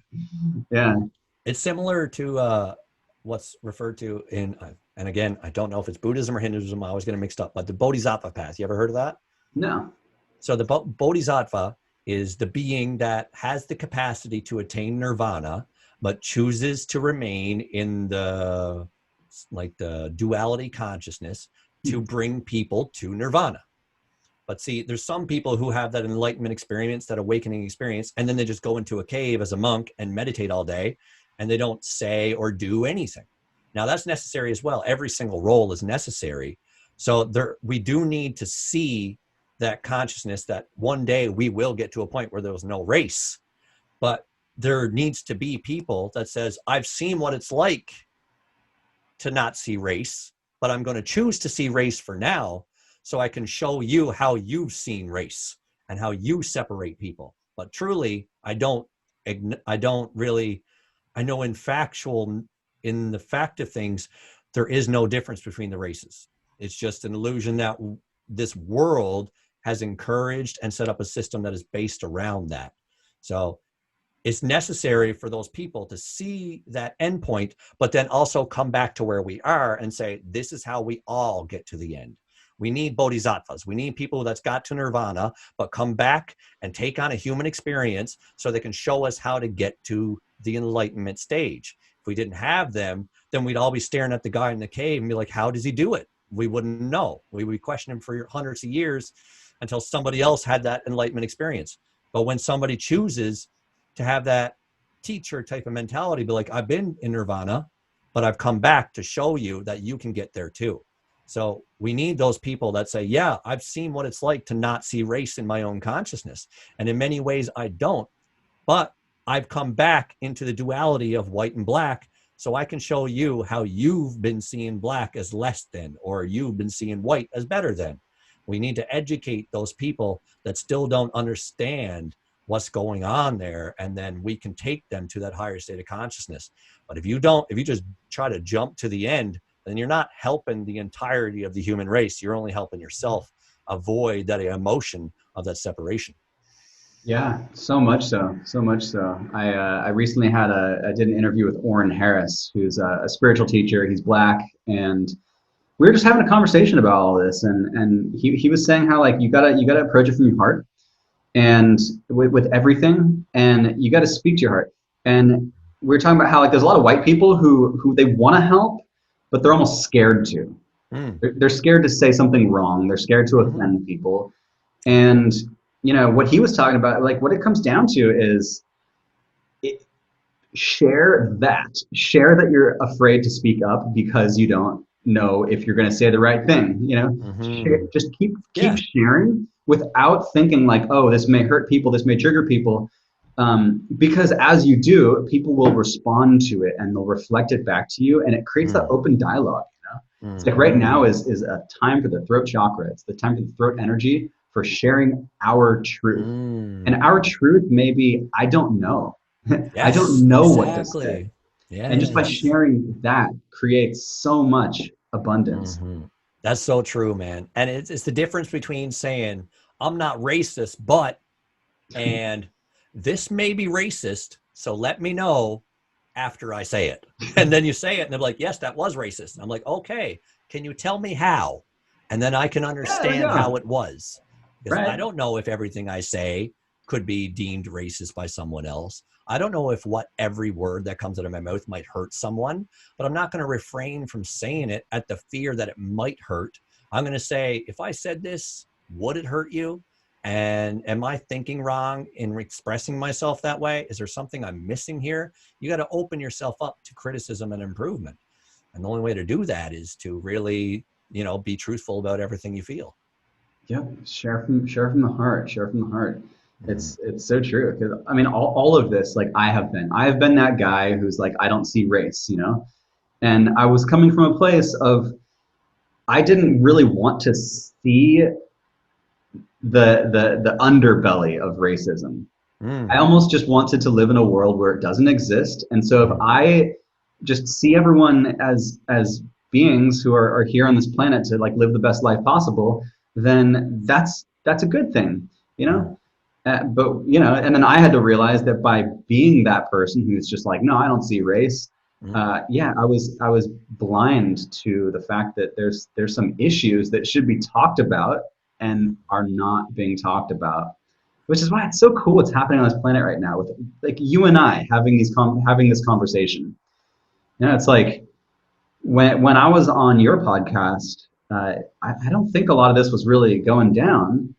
Yeah. It's similar to what's referred to in, and again, I don't know if it's Buddhism or Hinduism. I always get it mixed up, but the Bodhisattva path. You ever heard of that? No. So the Bodhisattva is the being that has the capacity to attain nirvana, but chooses to remain in the duality consciousness to bring people to nirvana. But see, there's some people who have that enlightenment experience, that awakening experience, and then they just go into a cave as a monk and meditate all day, and they don't say or do anything. Now, that's necessary as well. Every single role is necessary. So we do need to see that consciousness that one day we will get to a point where there was no race. But there needs to be people that says, I've seen what it's like to not see race, but I'm going to choose to see race for now, so I can show you how you've seen race and how you separate people. But truly, I don't really, I know in the fact of things, there is no difference between the races. It's just an illusion that this world has encouraged and set up a system that is based around that. So it's necessary for those people to see that endpoint, but then also come back to where we are and say, this is how we all get to the end. We need bodhisattvas. We need people that's got to nirvana, but come back and take on a human experience so they can show us how to get to the enlightenment stage. If we didn't have them, then we'd all be staring at the guy in the cave and be like, how does he do it? We wouldn't know. We would question him for hundreds of years until somebody else had that enlightenment experience. But when somebody chooses to have that teacher type of mentality, be like, I've been in nirvana, but I've come back to show you that you can get there too. So we need those people that say, yeah, I've seen what it's like to not see race in my own consciousness. And in many ways I don't, but I've come back into the duality of white and black. So I can show you how you've been seeing black as less than, or you've been seeing white as better than. We need to educate those people that still don't understand what's going on there, and then we can take them to that higher state of consciousness. But if you just try to jump to the end, then you're not helping the entirety of the human race. You're only helping yourself avoid that emotion of that separation. Yeah, so much so, so much so. I recently I did an interview with Orrin Harris, who's a spiritual teacher. He's black, and we were just having a conversation about all this, and he was saying how like you gotta approach it from your heart, and with everything, and you got to speak to your heart. And we are talking about how like there's a lot of white people who they want to help, but they're almost scared to. They're scared to say something wrong. They're scared to offend people. And what he was talking about, like what it comes down to is share that you're afraid to speak up because you don't know if you're going to say the right thing. Just keep sharing without thinking like, oh, this may hurt people, this may trigger people, because as you do, people will respond to it and they'll reflect it back to you, and it creates that open dialogue. It's like right now is a time for the throat chakra. It's the time for the throat energy for sharing our truth. And our truth may be, I don't know. I don't know what to say. Yes. And just by sharing that creates so much abundance. That's so true, man. And it's the difference between saying, I'm not racist, but, and this may be racist, so let me know after I say it. And then you say it and they're like, yes, that was racist. And I'm like, okay, can you tell me how? And then I can understand how it was. Because I don't know if everything I say could be deemed racist by someone else. I don't know if every word that comes out of my mouth might hurt someone, but I'm not going to refrain from saying it at the fear that it might hurt. I'm going to say, if I said this, would it hurt you? And am I thinking wrong in expressing myself that way? Is there something I'm missing here? You got to open yourself up to criticism and improvement. And the only way to do that is to really, be truthful about everything you feel. Yep. Share from the heart. Share from the heart. It's so true. Because I mean, all of this, like I have been that guy who's like, I don't see race, and I was coming from a place of, I didn't really want to see the underbelly of racism. I almost just wanted to live in a world where it doesn't exist. And so if I just see everyone as beings who are here on this planet to like live the best life possible, then that's a good thing, but and then I had to realize that by being that person who's just like, no, I don't see race. I was blind to the fact that there's some issues that should be talked about and are not being talked about, which is why it's so cool what's happening on this planet right now with like you and I having this conversation. It's like when I was on your podcast, I don't think a lot of this was really going down.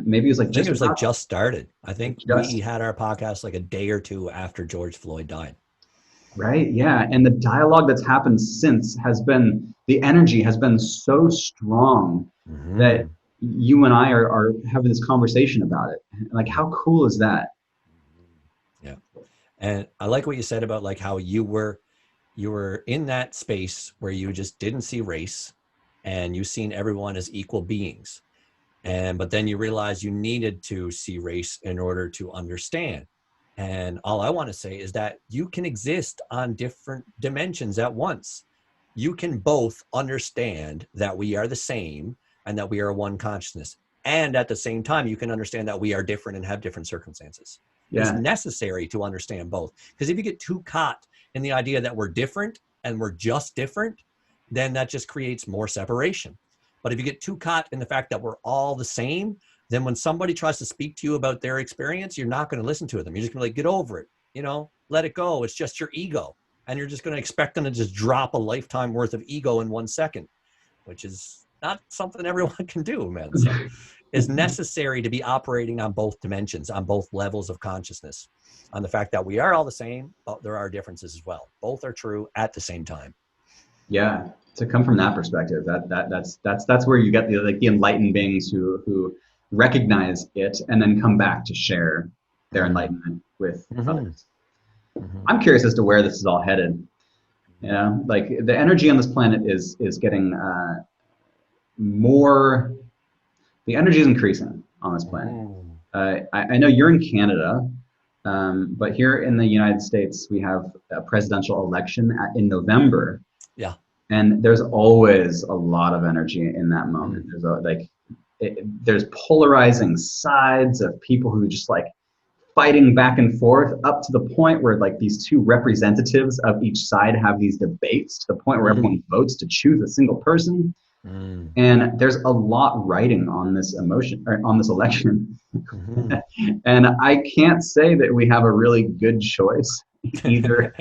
Maybe it was like just started. I think we had our podcast like a day or two after George Floyd died. Right. Yeah. And the dialogue that's happened since the energy has been so strong that you and I are having this conversation about it. Like, how cool is that? Yeah. And I like what you said about like how you were in that space where you just didn't see race and you seen everyone as equal beings. But then you realize you needed to see race in order to understand. And all I want to say is that you can exist on different dimensions at once. You can both understand that we are the same and that we are one consciousness. And at the same time, you can understand that we are different and have different circumstances. It's Yeah. necessary to understand both. Because if you get too caught in the idea that we're different and we're just different, then that just creates more separation. But if you get too caught in the fact that we're all the same, then when somebody tries to speak to you about their experience, you're not going to listen to them. You're just going to like, get over it, let it go. It's just your ego. And you're just going to expect them to just drop a lifetime worth of ego in 1 second, which is not something everyone can do, man. So it's necessary to be operating on both dimensions, on both levels of consciousness, on the fact that we are all the same, but there are differences as well. Both are true at the same time. Yeah, to come from that perspective, that's where you get the enlightened beings who recognize it and then come back to share their enlightenment with others. I'm curious as to where this is all headed. Like the energy on this planet is getting more. The energy is increasing on this planet. I know you're in Canada, but here in the United States, we have a presidential election in November. Yeah. And there's always a lot of energy in that moment. There's polarizing sides of people who just like fighting back and forth up to the point where like these two representatives of each side have these debates to the point where everyone votes to choose a single person. And there's a lot riding on this emotion or on this election. And I can't say that we have a really good choice either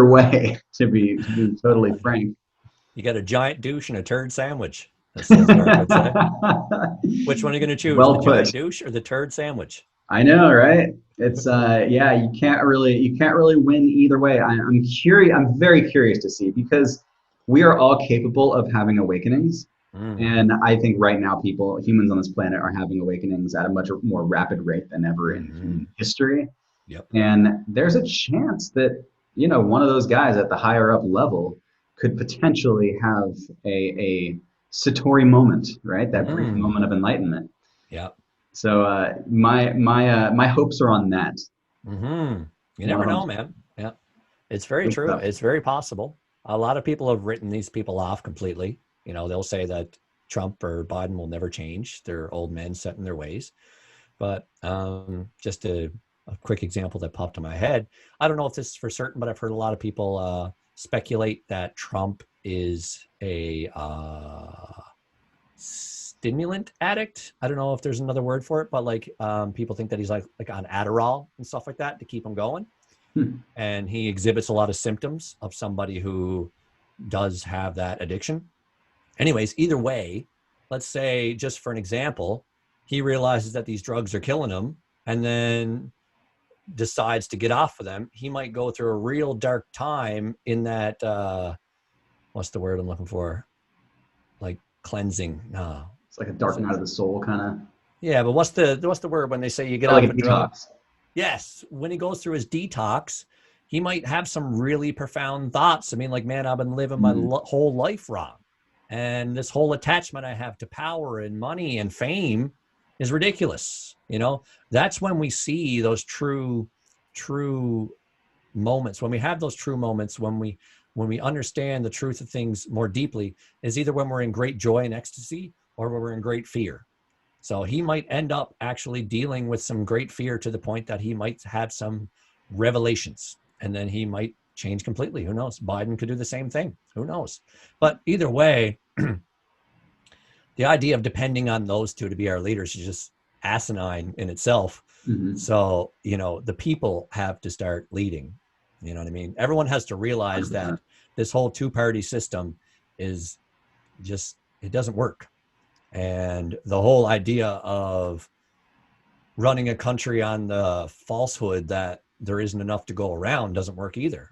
way, to be totally frank. You got a giant douche and a turd sandwich, as Derek would say. Which one are you going to choose? Well the put. Giant douche or the turd sandwich? I know, right? It's yeah, you can't really win either way. I'm curious. I'm very curious to see, because we are all capable of having awakenings, and I think right now humans on this planet are having awakenings at a much more rapid rate than ever in human history. Yep. And there's a chance that one of those guys at the higher up level could potentially have a satori moment, right? That brief moment of enlightenment. Yeah. So my hopes are on that. You never know, man. Yeah, it's very Good true. stuff. It's very possible. A lot of people have written these people off completely. They'll say that Trump or Biden will never change. They're old men set in their ways. But just a quick example that popped in my head. I don't know if this is for certain, but I've heard a lot of people speculate that Trump is a stimulant addict. I don't know if there's another word for it, but like people think that he's like on Adderall and stuff like that to keep him going. And he exhibits a lot of symptoms of somebody who does have that addiction. Anyways, either way, let's say, just for an example, he realizes that these drugs are killing him and then decides to get off of them. He might go through a real dark time in that, what's the word I'm looking for? Like cleansing. No. It's like a dark night of the soul kind of. Yeah, but what's the word when they say you get like off a a drug? detox. Yes, when he goes through his detox, he might have some really profound thoughts. I mean, like, man, I've been living my whole life wrong. And this whole attachment I have to power and money and fame is ridiculous. That's when we see those true moments. When we have those true moments, when we understand the truth of things more deeply, is either when we're in great joy and ecstasy or when we're in great fear. So he might end up actually dealing with some great fear to the point that he might have some revelations, and then he might change completely. Who knows? Biden could do the same thing. Who knows? But either way, the idea of depending on those two to be our leaders is just asinine in itself. So, the people have to start leading. You know what I mean? Everyone has to realize that this whole two-party system is just, it doesn't work. And the whole idea of running a country on the falsehood that there isn't enough to go around doesn't work either.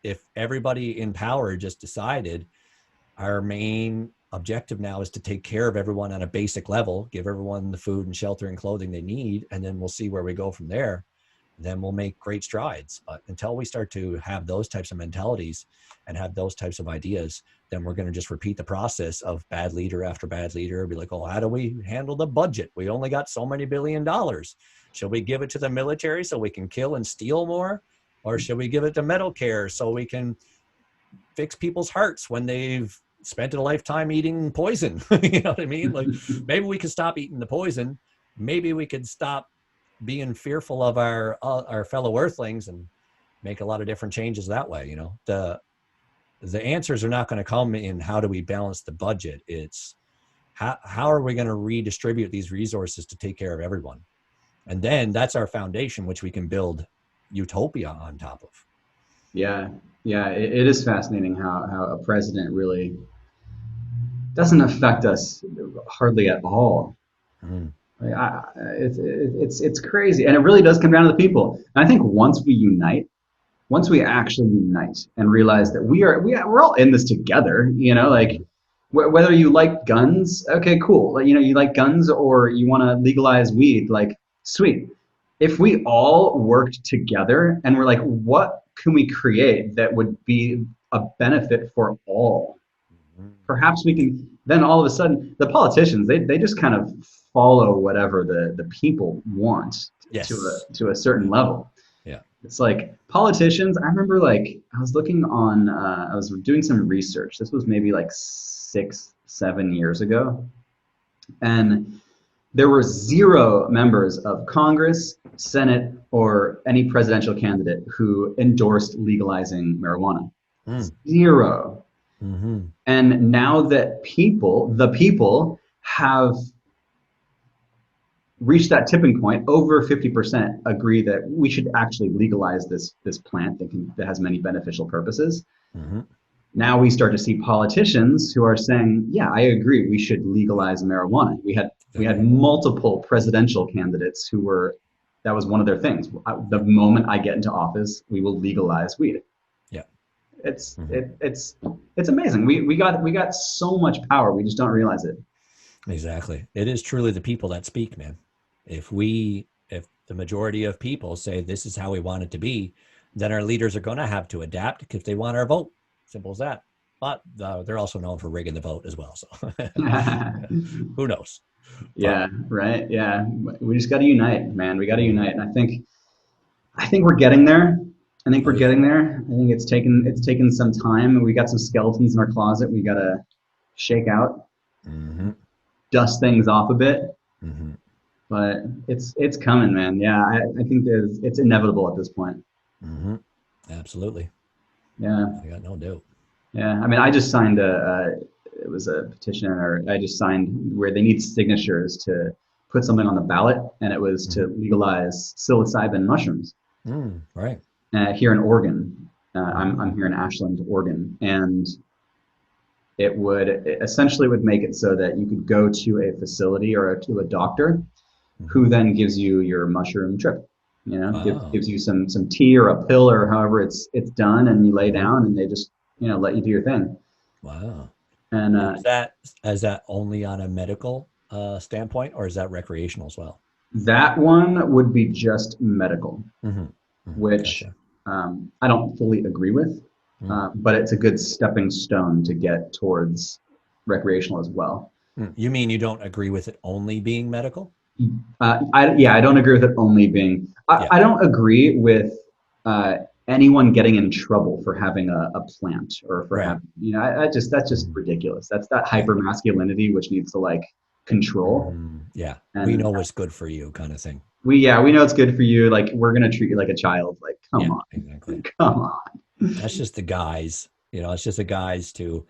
If everybody in power just decided our main objective now is to take care of everyone on a basic level, give everyone the food and shelter and clothing they need, and then we'll see where we go from there, then we'll make great strides. But until we start to have those types of mentalities and have those types of ideas, then we're going to just repeat the process of bad leader after bad leader. Be like, oh, how do we handle the budget? We only got so many $billion. Should we give it to the military so we can kill and steal more? Or should we give it to medical care so we can fix people's hearts when they've spent a lifetime eating poison? You know what I mean? Like, maybe we could stop eating the poison. Maybe we could stop being fearful of our fellow earthlings and make a lot of different changes that way. You know, the answers are not going to come in how do we balance the budget. It's how are we going to redistribute these resources to take care of everyone? And then that's our foundation, which we can build utopia on top of. Yeah, yeah, it is fascinating how a president really doesn't affect us hardly at all. Mm. Like, it's crazy, and it really does come down to the people. And I think once we actually unite and realize that we're all in this together, you know, like whether you like guns, okay, cool, like, you know, you like guns or you want to legalize weed, like sweet. If we all worked together and we're like, what can we create that would be a benefit for all? Perhaps we can, then all of a sudden the politicians, they just kind of follow whatever the people want. Yes. To a certain level. Yeah. It's like politicians, I remember, like, I was looking on, I was doing some research. This was maybe like 6-7 years ago. And there were 0 members of Congress, Senate, or any presidential candidate who endorsed legalizing marijuana. 0. Mm-hmm. And now that the people have reached that tipping point, over 50% agree that we should actually legalize this plant that has many beneficial purposes. Mm-hmm. Now we start to see politicians who are saying, yeah, I agree, we should legalize marijuana. We had multiple presidential candidates that was one of their things. The moment I get into office, we will legalize weed. Yeah. It's amazing. We got so much power, we just don't realize it. Exactly. It is truly the people that speak, man. If the majority of people say this is how we want it to be, then our leaders are going to have to adapt because they want our vote. Simple as that. But they're also known for rigging the vote as well. So who knows? Yeah, right. Yeah. We just got to unite, man. We got to unite. And I think we're getting there. I think we're getting there. I think it's taken some time. We got some skeletons in our closet we got to shake out, dust things off a bit. Mm-hmm. But it's coming, man. Yeah, I think it's inevitable at this point. Mm-hmm. Absolutely. Yeah. I got no doubt. Yeah. I mean, I just signed it was a petition, or I just signed where they need signatures to put something on the ballot, and it was to legalize psilocybin mushrooms. Right. Here in Oregon. I'm here in Ashland, Oregon, and it essentially would make it so that you could go to a facility or to a doctor who then gives you your mushroom trip. You know, Wow. gives you some tea or a pill or however it's done, and you lay down and they just, you know, let you do your thing. Wow. And is that only on a medical standpoint, or is that recreational as well? that one would be just medical, which Gotcha. I don't fully agree with, but it's a good stepping stone to get towards recreational as well. You mean you don't agree with it only being medical? I don't agree with it only being. I don't agree with anyone getting in trouble for having a plant or for having, you know, that's just ridiculous. That's that hyper masculinity which needs to like control. Yeah, and we know what's good for you, kind of thing. We know it's good for you. Like, we're gonna treat you like a child. Like, come on, exactly. Come on. That's just the guys. You know, it's just the guys to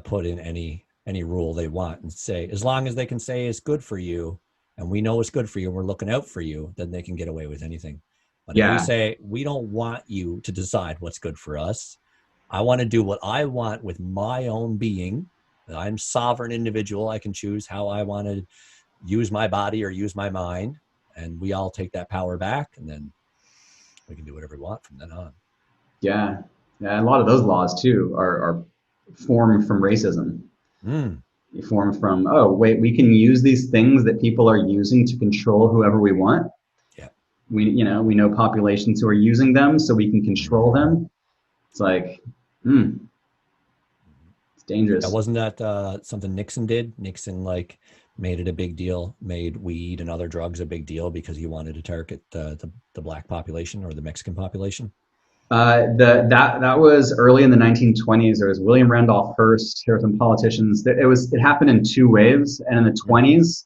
put in any rule they want and say, as long as they can say it's good for you, and we know it's good for you, and we're looking out for you, then they can get away with anything. But if you say, we don't want you to decide what's good for us, I want to do what I want with my own being. I'm sovereign individual. I can choose how I want to use my body or use my mind. And we all take that power back, and then we can do whatever we want from then on. Yeah. A lot of those laws too are formed from racism. Formed from, we can use these things that people are using to control whoever we want. Yeah. we know populations who are using them, so we can control them. It's like, hmm, it's Now, dangerous. wasn't that something Nixon did? Nixon like made it a big deal, made weed and other drugs a big deal because he wanted to target the black population or the Mexican population. That was early in the 1920s. There was William Randolph Hearst. There were some politicians. It happened in two waves. And in the Mm, 20s,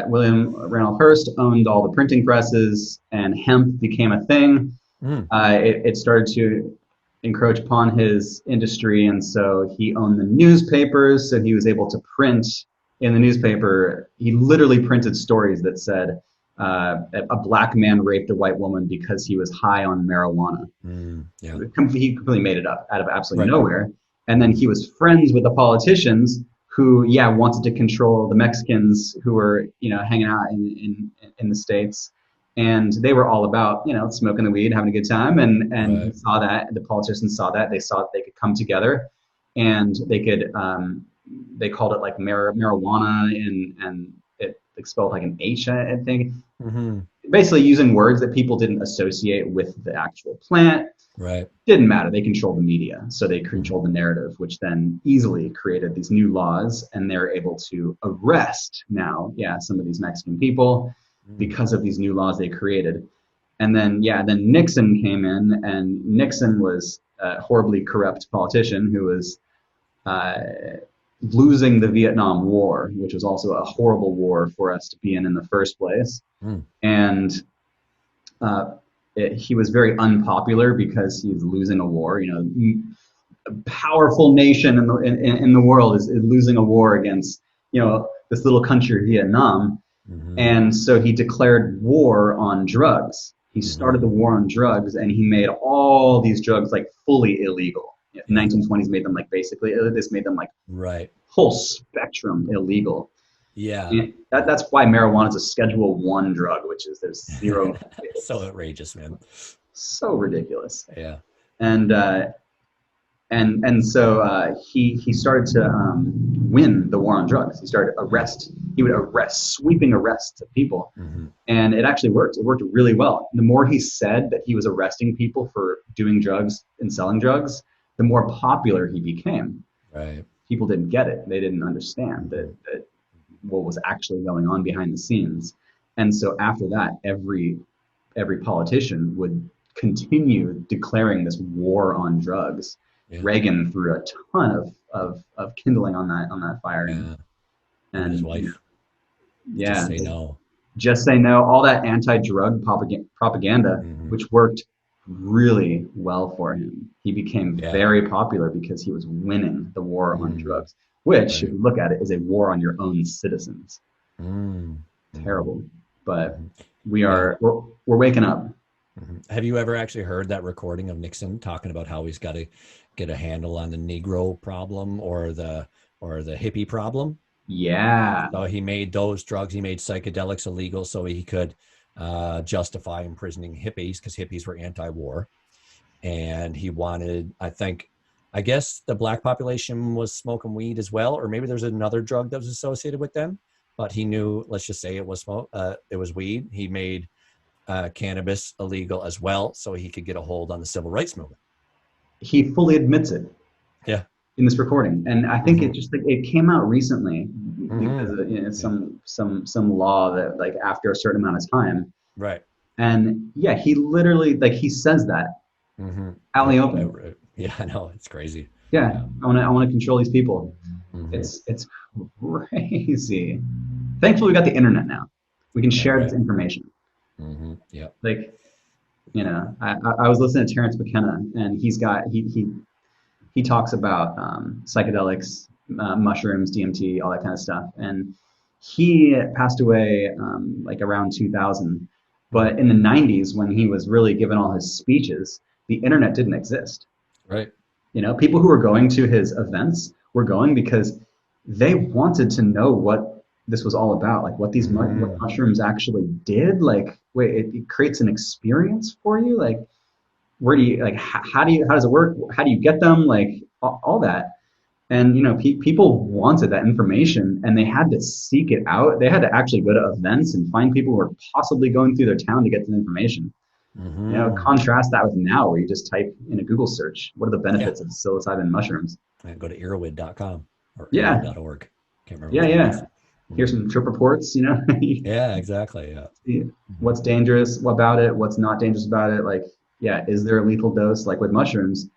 William Randolph Hearst owned all the printing presses, and hemp became a thing. mm, It started to encroach upon his industry, and so he owned the newspapers. So he was able to print in the newspaper. He literally printed stories that said a black man raped a white woman because he was high on marijuana. yeah. He completely made it up out of absolutely Right. nowhere. And then Mm, he was friends with the politicians who, yeah, wanted to control the Mexicans who were, hanging out in the states, and they were all about, smoking the weed, having a good time. And he right. saw that the politicians saw that they saw that they could come together, and they called it like marijuana, and it spelled like an H, I think, Hmm. basically using words that people didn't associate with the actual plant. Right. Didn't matter. They controlled the media, so they Hmm. controlled the narrative, which then easily created these new laws, and they're able to arrest now, yeah, some of these Mexican people Mm, because of these new laws they created. And then, yeah, then Nixon came in, and Nixon was a horribly corrupt politician who was uh, losing the Vietnam War, which was also a horrible war for us to be in the first place. mm, And uh, he was very unpopular because he's losing a war. A powerful nation in the world is losing a war against this little country, Vietnam, hmm, and so he declared war on drugs. He started the hmm. war on drugs, and he made all these drugs like fully illegal. The Yeah. 1920s made them like basically this made them like Right. whole spectrum illegal. Yeah. And that's why marijuana is a Schedule 1 drug, which is there's zero. So It's outrageous, man. so ridiculous. Yeah. And so he started to win the war on drugs. Mm, He would arrest sweeping arrests of people, hmm. and it actually worked. It worked really well. The more he said that he was arresting people for doing drugs and selling drugs, the more popular he became. Right. People didn't get it. They didn't understand Hmm. that what was actually going on behind the scenes. And so after that, every politician would continue declaring this war on drugs. Yeah. Reagan threw a ton of kindling on that fire, Yeah. Him and his and wife just yeah, say no. just say no. All that anti-drug propaganda, Hmm. which worked really well for him. He became Yeah. very popular because he was winning the war on Mm, drugs, which, if right. you look at it, is a war on your own citizens. Mm, hmm. Terrible, but Hmm. we Yeah. are we're waking up. Have you ever actually heard that recording of Nixon talking about how he's got to get a handle on the Negro problem or the hippie problem? Yeah, So he made those drugs, he made psychedelics illegal so he could justify imprisoning hippies because hippies were anti-war. And he wanted, I guess the black population was smoking weed as well, or maybe there's another drug that was associated with them. But he knew, let's just say it was weed. He made cannabis illegal as well, so he could get a hold on the civil rights movement. he fully admits it Yeah. in this recording, and I think Mm-hmm. it came out recently because Mm-hmm. of Yeah. some law that, like, after a certain amount of time. Right. And yeah, he literally, like, he says that Mm-hmm. out in the Yep. open. Yeah, I know. It's crazy. Yeah, Yeah. I want to control these people. Mm-hmm. It's crazy. Thankfully, we got the internet now. We can Right. share this Right. information. Mm-hmm. Yep. Like, I was listening to Terrence McKenna, and he talks about psychedelics, mushrooms, DMT, all that kind of stuff. And he passed away like around 2000. Mm-hmm. But in the 90s, when he was really giving all his speeches, the internet didn't exist. Right. People who were going to his events were going because they wanted to know what this was all about, like what what Mm-hmm. mushrooms actually did. Like, wait, it creates an experience for you. Like, where do you, like, how does it work? How do you get them? Like, all that. And people wanted that information, and they had to seek it out. They had to actually go to events and find people who were possibly going through their town to get the information. Mm-hmm. Contrast that with now, where you just type in a Google search, what are the Yeah. benefits of psilocybin mushrooms? And go to earwid.com or Yeah, earwid.org. Can't remember yeah, which one it yeah. is. Here's Mhm. some trip reports. Yeah, exactly. Yeah. See Hmm. what's dangerous about it, what's not dangerous about it. Like, yeah, is there a lethal dose? Like with mushrooms,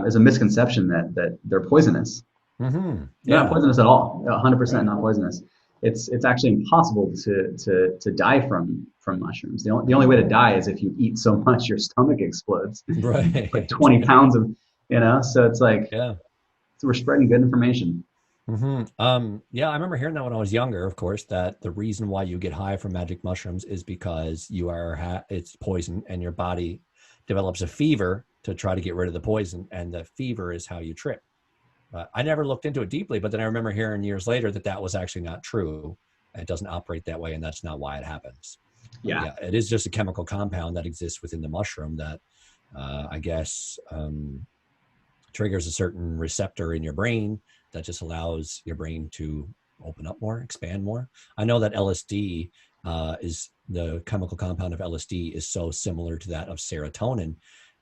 is a misconception that they're poisonous. Hmm. They're not Yeah. poisonous at all. 100% Right. not poisonous. It's actually impossible to die from mushrooms. The only way to Mm. die is if you eat so much your stomach explodes. It's like Right. 20 pounds of, so it's like, Yeah. so we're spreading good information. Yeah, I remember hearing that when I was younger, of course, that the reason why you get high from magic mushrooms is because it's poison and your body develops a fever to try to get rid of the poison, and the fever is how you trip. I never looked into it deeply, but then I remember hearing years later that that was actually not true. It doesn't operate that way, and that's not why it happens. Yeah. Yeah, it is just a chemical compound that exists within the mushroom that I guess triggers a certain receptor in your brain that just allows your brain to open up more, expand more. I know that LSD is the chemical compound of LSD is so similar to that of serotonin.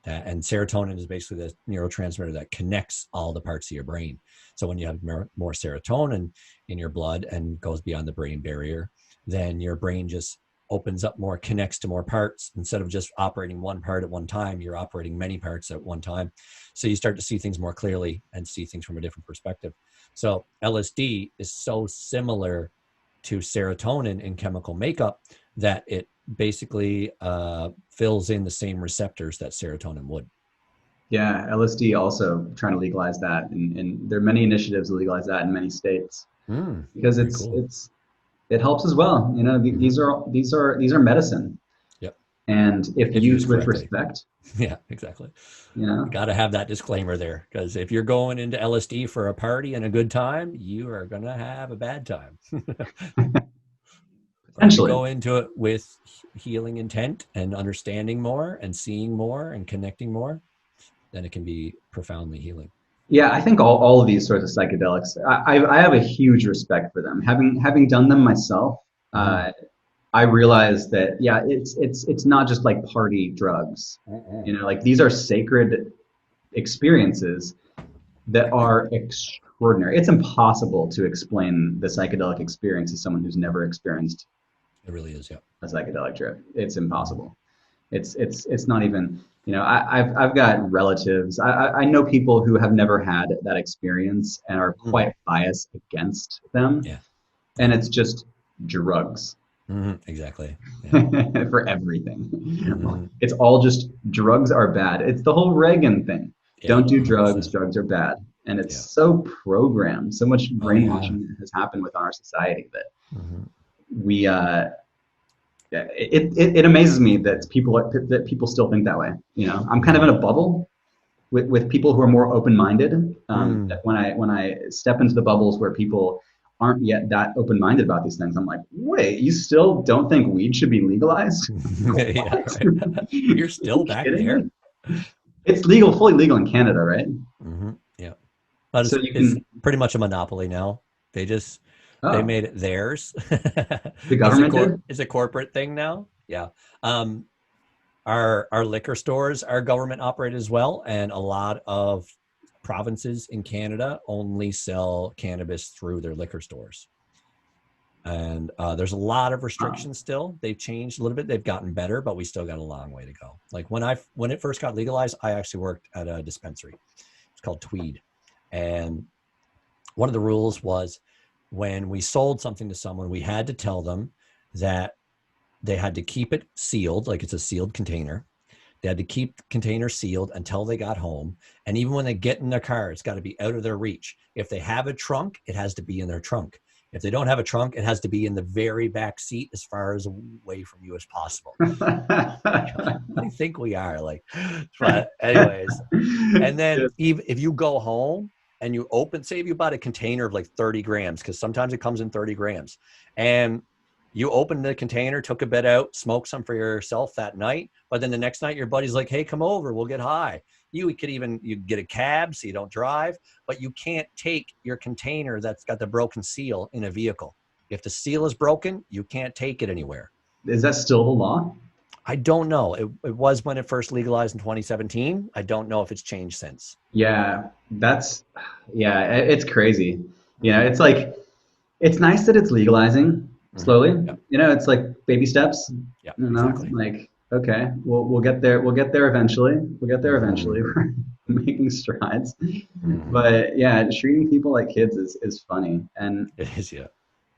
And serotonin is basically the neurotransmitter that connects all the parts of your brain. So when you have more serotonin in your blood and goes beyond the brain barrier, then your brain just opens up more, connects to more parts. Instead of just operating one part at one time, you're operating many parts at one time. So you start to see things more clearly and see things from a different perspective. So LSD is so similar to serotonin in chemical makeup that it basically fills in the same receptors that serotonin would. Yeah. LSD also trying to legalize that. And there are many initiatives to legalize that in many states because Very it's, cool. it's, it helps as well. Mm-hmm. These are medicine. Yep. And if If used used with correctly. respect, Yeah, exactly. you You know, got to have that disclaimer there because if you're going into LSD for a party and a good time, you are going to have a bad time. But if you potentially. go into it with healing intent and understanding more and seeing more and connecting more, then it can be profoundly healing. Yeah, I think all of these sorts of psychedelics, I have a huge respect for them. Having done them myself, Mm-hmm. I realize that yeah, it's not just like party drugs. Like these are sacred experiences that are extraordinary. It's impossible to explain the psychedelic experience to someone who's never experienced It really is. Yeah. a psychedelic trip. It's Mm-hmm. impossible. It's not even. I've got relatives. I know people who have never had that experience and are Mm-hmm. quite biased against them, Yeah. and Yeah. it's just drugs Mm-hmm. Exactly. Yeah. for everything. Mm-hmm. It's all just drugs are bad. It's the whole Reagan thing. Yeah. Don't do drugs. 100%. Drugs are bad, and it's Yeah. so programmed. So much Oh, yeah. brainwashing has happened within our society that Mm-hmm. we it amazes me that people still think that way. I'm kind of Mm-hmm. in a bubble with people who are more open-minded. Mm. That when I step into the bubbles where people aren't yet that open-minded about these things, I'm like, wait, you still don't think weed should be legalized? Yeah. What? Right. Are You're you still back kidding there. me? It's legal, fully legal in Canada, right? Mm-hmm. Yeah. But So you it's can. pretty much a monopoly now. They Oh, made it theirs. the government did. It's a corporate thing now. Yeah. Um, our liquor stores are government operated as well, and a lot of provinces in Canada only sell cannabis through their liquor stores. And there's a lot of Oh, restrictions still. They've changed a little bit. They've gotten better, but we still got a long way to go. Like when it first got legalized, I actually worked at a dispensary. It's called Tweed, and one of the rules was when we sold something to someone, we had to tell them that they had to keep it sealed, like it's a sealed container. They had to keep the container sealed until they got home. And even when they get in their car, it's got to be out of their reach. If they have a trunk, it has to be in their trunk. If they don't have a trunk, it has to be in the very back seat as far as away from you as possible. I think we are like, but anyways, and then Yes. even if you go home and you open, say if you bought a container of like 30 grams, because sometimes it comes in 30 grams, and you open the container, took a bit out, smoked some for yourself that night, but then the next night your buddy's like, hey, come over, we'll get high. You could even, you get a cab so you don't drive, but you can't take your container that's got the broken seal in a vehicle. If the seal is broken, you can't take it anywhere. Is that still the law? I don't know. It was when it first legalized in 2017. I don't know if it's changed since. Yeah, it's crazy. Mm-hmm. It's like, it's nice that it's legalizing Mm-hmm. slowly. Yep. It's like baby steps. Yeah, exactly. Like, okay, we'll get there. We'll get there eventually. We'll get there Mm-hmm. eventually. We're making strides. Mm-hmm. But yeah, treating people like kids is funny. And It is, yeah.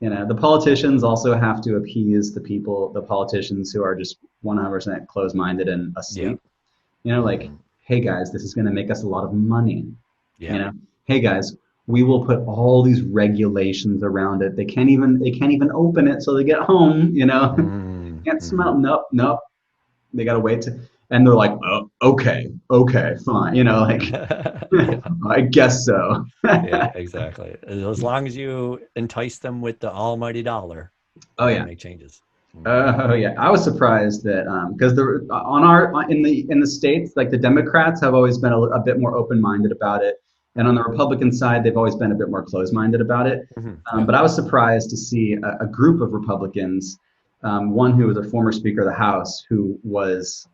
the politicians also have to appease the politicians who are just 100% closed-minded and Yeah. asleep. Like, Mm-hmm. hey guys, this is going to make us a lot of money. Yeah. You know, hey guys, we will put all these regulations around it. They can't even open it so they get home. Can't Mm-hmm. smell. Nope, nope. They gotta wait to, and they're like, oh, okay, okay, fine. Like, Yeah. I guess so. Yeah, exactly. As long as you entice them with the almighty dollar, Oh they're going to yeah. make changes. Mm-hmm. Oh yeah, I was surprised that because the on our in the states, like the Democrats have always been a bit more open-minded about it, and on Mm-hmm. the Republican side, they've always been a bit more closed-minded about it. Mm-hmm. Yeah. But I was surprised to see a group of Republicans, one who was a former Speaker of the House, who was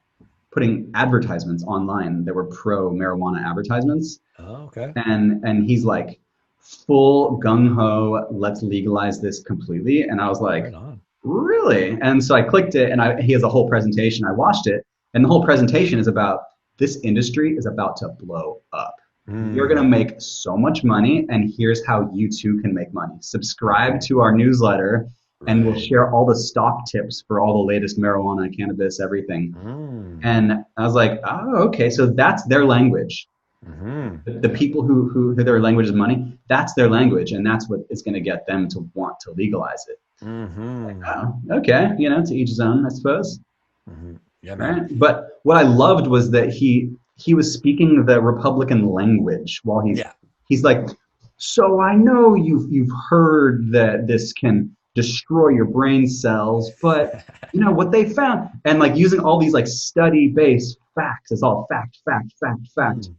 putting advertisements online that were pro marijuana advertisements, Oh, okay. and he's like full gung ho, let's legalize this completely, and I was Right like, on. really? And so I clicked it, and he has a whole presentation. I watched it, and the whole presentation is about this industry is about to blow up. You're going to Mm. make so much money, and here's how you too can make money. Subscribe Mm-hmm. to our newsletter, and we'll Right. share all the stock tips for all the latest marijuana, cannabis, everything. Mm. And I was like, oh, okay, so that's their language. Mm-hmm. The Yep. people who their language is money, that's their language, and that's what is going to get them to want to legalize it. Mm-hmm. Oh, okay, to each his own, I suppose. Mm-hmm. Yeah, man. Right. But what I loved was that he was speaking the Republican language while Yeah. he's like, so I know you've heard that this can destroy your brain cells, but what they found, and like using all these like study based facts. It's all fact, fact, fact, fact. Mm.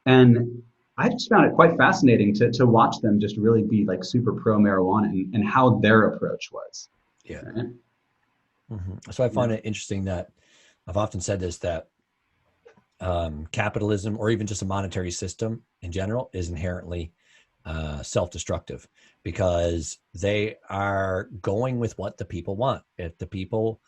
And I just found it quite fascinating to watch them just really be like super pro marijuana and how their approach was. Yeah. Right? Mm-hmm. So I Yeah. find it interesting that I've often said this, that capitalism, or even just a monetary system in general, is inherently self-destructive, because they are going with what the people want. If the people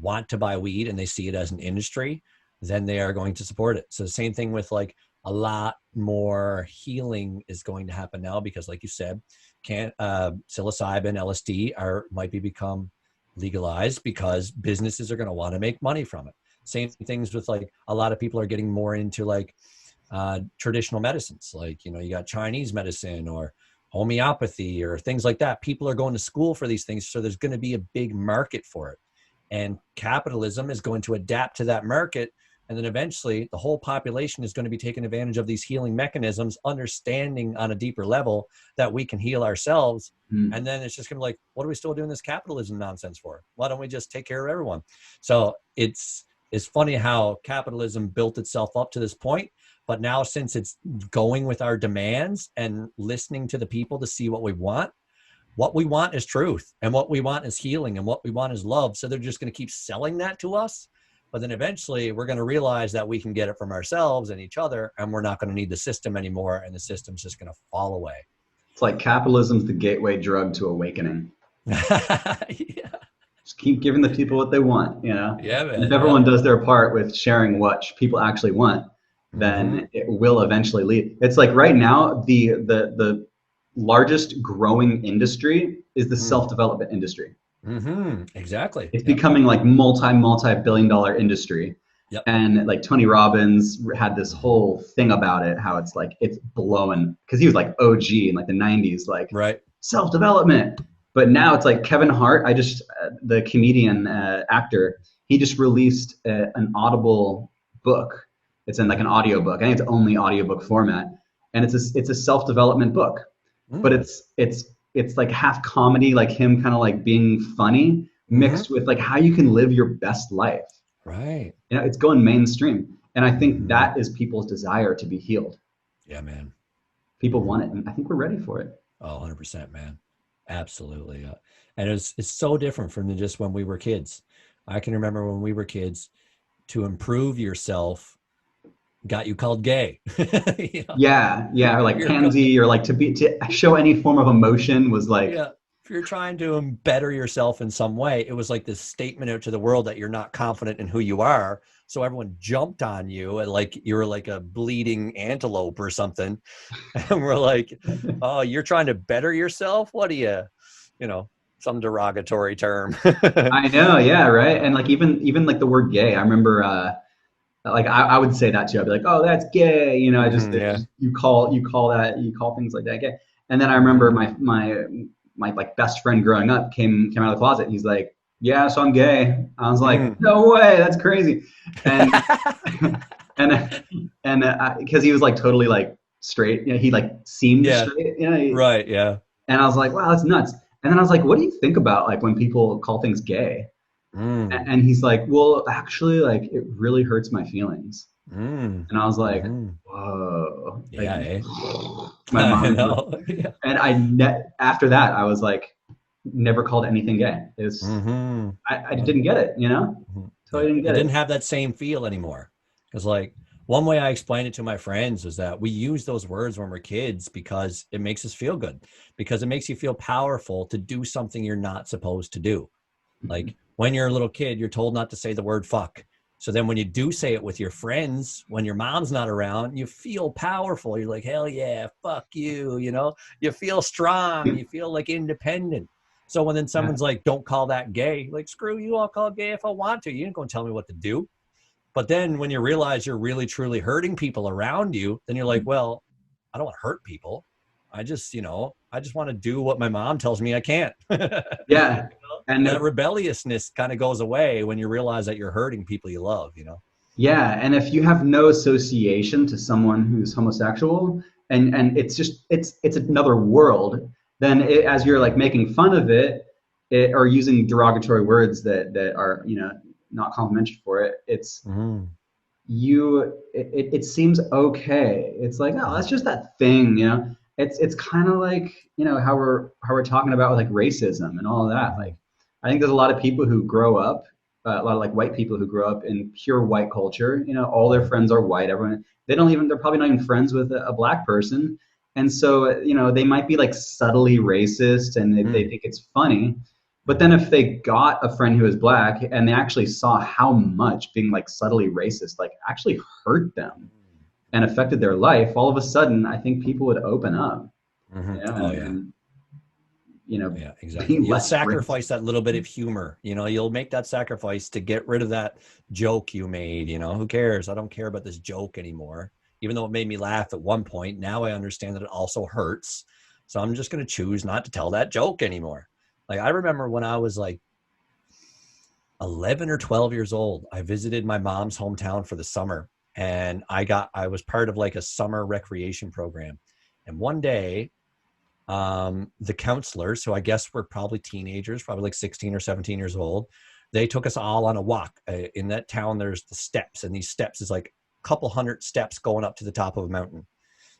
want to buy weed and they see it as an industry, then they are going to support it. So the same thing with like a lot more healing is going to happen now, because like you said, psilocybin, LSD might be become legalized because businesses are going to want to make money from it. Same things with like a lot of people are getting more into like traditional medicines, like you got Chinese medicine or homeopathy or things like that. People are going to school for these things, so there's going to be a big market for it, and capitalism is going to adapt to that market, and then eventually the whole population is going to be taking advantage of these healing mechanisms, understanding on a deeper level that we can heal ourselves. Mm. And then it's just going to be like, what are we still doing this capitalism nonsense for? Why don't we just take care of everyone? So it's funny how capitalism built itself up to this point, but now since it's going with our demands and listening to the people to see what we want is truth, and what we want is healing, and what we want is love. So they're just going to keep selling that to us. But then eventually we're going to realize that we can get it from ourselves and each other, and we're not going to need the system anymore, and the system's just going to fall away. It's like capitalism's the gateway drug to awakening. Yeah. Just keep giving the people what they want, Yeah, And if man. everyone Yep. does their part with sharing what people actually want, Mm-hmm. then it will eventually lead. It's like right now, the largest growing industry is the self-development industry. Mm-hmm. Exactly. It's Yep. becoming like multi-billion-dollar industry. Yep. And like Tony Robbins had this Mm-hmm. whole thing about it, how it's like it's blowing, because he was like OG in like the 90s, like Right. self-development. But now it's like Kevin Hart, the comedian actor, he just released an Audible book. It's in like an Mm-hmm. audiobook. I think it's only audiobook format, and it's a self-development book. But Mm. it's like half comedy, like him kind of like being funny, Mm-hmm. mixed with like how you can live your best life. Right. It's going mainstream. And I think that is people's desire to be healed. Yeah, man. People want it, and I think we're ready for it. Oh, 100%, man. Absolutely. And it's so different from just when we were kids. I can remember when we were kids, to improve yourself got you called gay. You know, Yeah, yeah, or like you're pansy, or like to show any form of emotion was like, yeah. If you're trying to better yourself in some way, it was like this statement out to the world that you're not confident in who you are. So everyone jumped on you and like you were like a bleeding antelope or something. And we're like, oh, you're trying to better yourself? What are you know, some derogatory term. I know, yeah, right. And like even like the word gay, I remember like I would say that too. I'd be like, oh, that's gay. You know, I just, Yeah. you call things like that gay. And then I remember my like best friend growing up came out of the closet. He's like, yeah, so I'm gay. I was like, no way, that's crazy. And and because he was like totally like straight, you know, he like seemed Yeah. straight, you know, Right. Yeah. and I was like, wow, that's nuts. And then I was like, what do you think about like when people call things gay? Mm. And he's like, well, actually, like it really hurts my feelings. Mm. And I was like, Mm-hmm. whoa, like Yeah. Eh? my I mind. know. Yeah. And after that, I was like, never called anything gay. It's Mm-hmm. I didn't get it, you know, Mhm. totally Yeah. didn't It get didn't it. have that same feel anymore. Because like one way I explained it to my friends was that we use those words when we're kids because it makes us feel good, because it makes you feel powerful to do something you're not supposed to do. Like when you're a little kid, you're told not to say the word fuck. So then when you do say it with your friends, when your mom's not around, you feel powerful. You're like, hell yeah, fuck you. You know, you feel strong. You feel like independent. So when then Yeah, someone's like, don't call that gay, like, screw you, I'll call it gay if I want to. You ain't going to tell me what to do. But then when you realize you're really, truly hurting people around you, then you're like, well, I don't want to hurt people. I just want to do what my mom tells me I can't. yeah, That and rebelliousness kind of goes away when you realize that you're hurting people you love, you know? yeah, and if you have no association to someone who's homosexual, and it's another world, then as you're like making fun of or using derogatory words that are, you know, not complimentary for it, Mm-hmm. it seems okay. It's like, oh, that's just that thing, you know. It's kind of like, you know, how we're talking about like racism and all of that. Mm-hmm. Like, I think there's a lot of people who grow up, a lot of like white people who grow up in pure white culture. You know, all their friends are white. Everyone, they're probably not even friends with a black person, and so you know they might be like subtly racist, and they think it's funny. But then Mm-hmm. if they got a friend who is black and they actually saw how much being like subtly racist like actually hurt them and affected their life, all of a sudden I think people would open up, Mm-hmm. you know, Oh, yeah. and you know, Yeah, exactly. be You'll less racist. sacrifice that little bit of humor. You know, you'll make that sacrifice to get rid of that joke you made. You know, who cares? I don't care about this joke anymore. Even though it made me laugh at one point, now I understand that it also hurts. So I'm just going to choose not to tell that joke anymore. Like, I remember when I was like 11 or 12 years old, I visited my mom's hometown for the summer, and I was part of like a summer recreation program. And one day, the counselors, who I guess were probably teenagers, probably like 16 or 17 years old, they took us all on a walk. In that town, there's the steps, and these steps is like a couple hundred steps going up to the top of a mountain.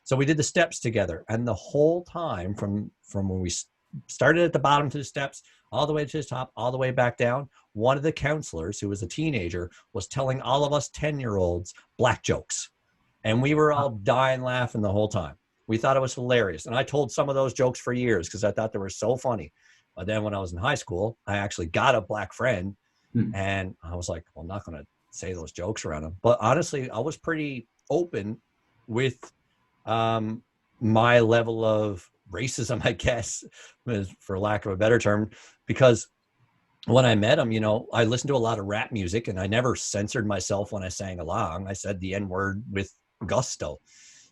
So we did the steps together, and the whole time from when we started at the bottom to the steps, all the way to the top, all the way back down, one of the counselors, who was a teenager, was telling all of us 10-year-olds black jokes. And we were all dying laughing the whole time. We thought it was hilarious. And I told some of those jokes for years because I thought they were so funny. But then when I was in high school, I actually got a black friend, Hmm. and I was like, well, I'm not going to say those jokes around him. But honestly, I was pretty open with um, my level of racism, I guess, for lack of a better term, because when I met him, you know, I listened to a lot of rap music, and I never censored myself when I sang along. I said the N word with gusto.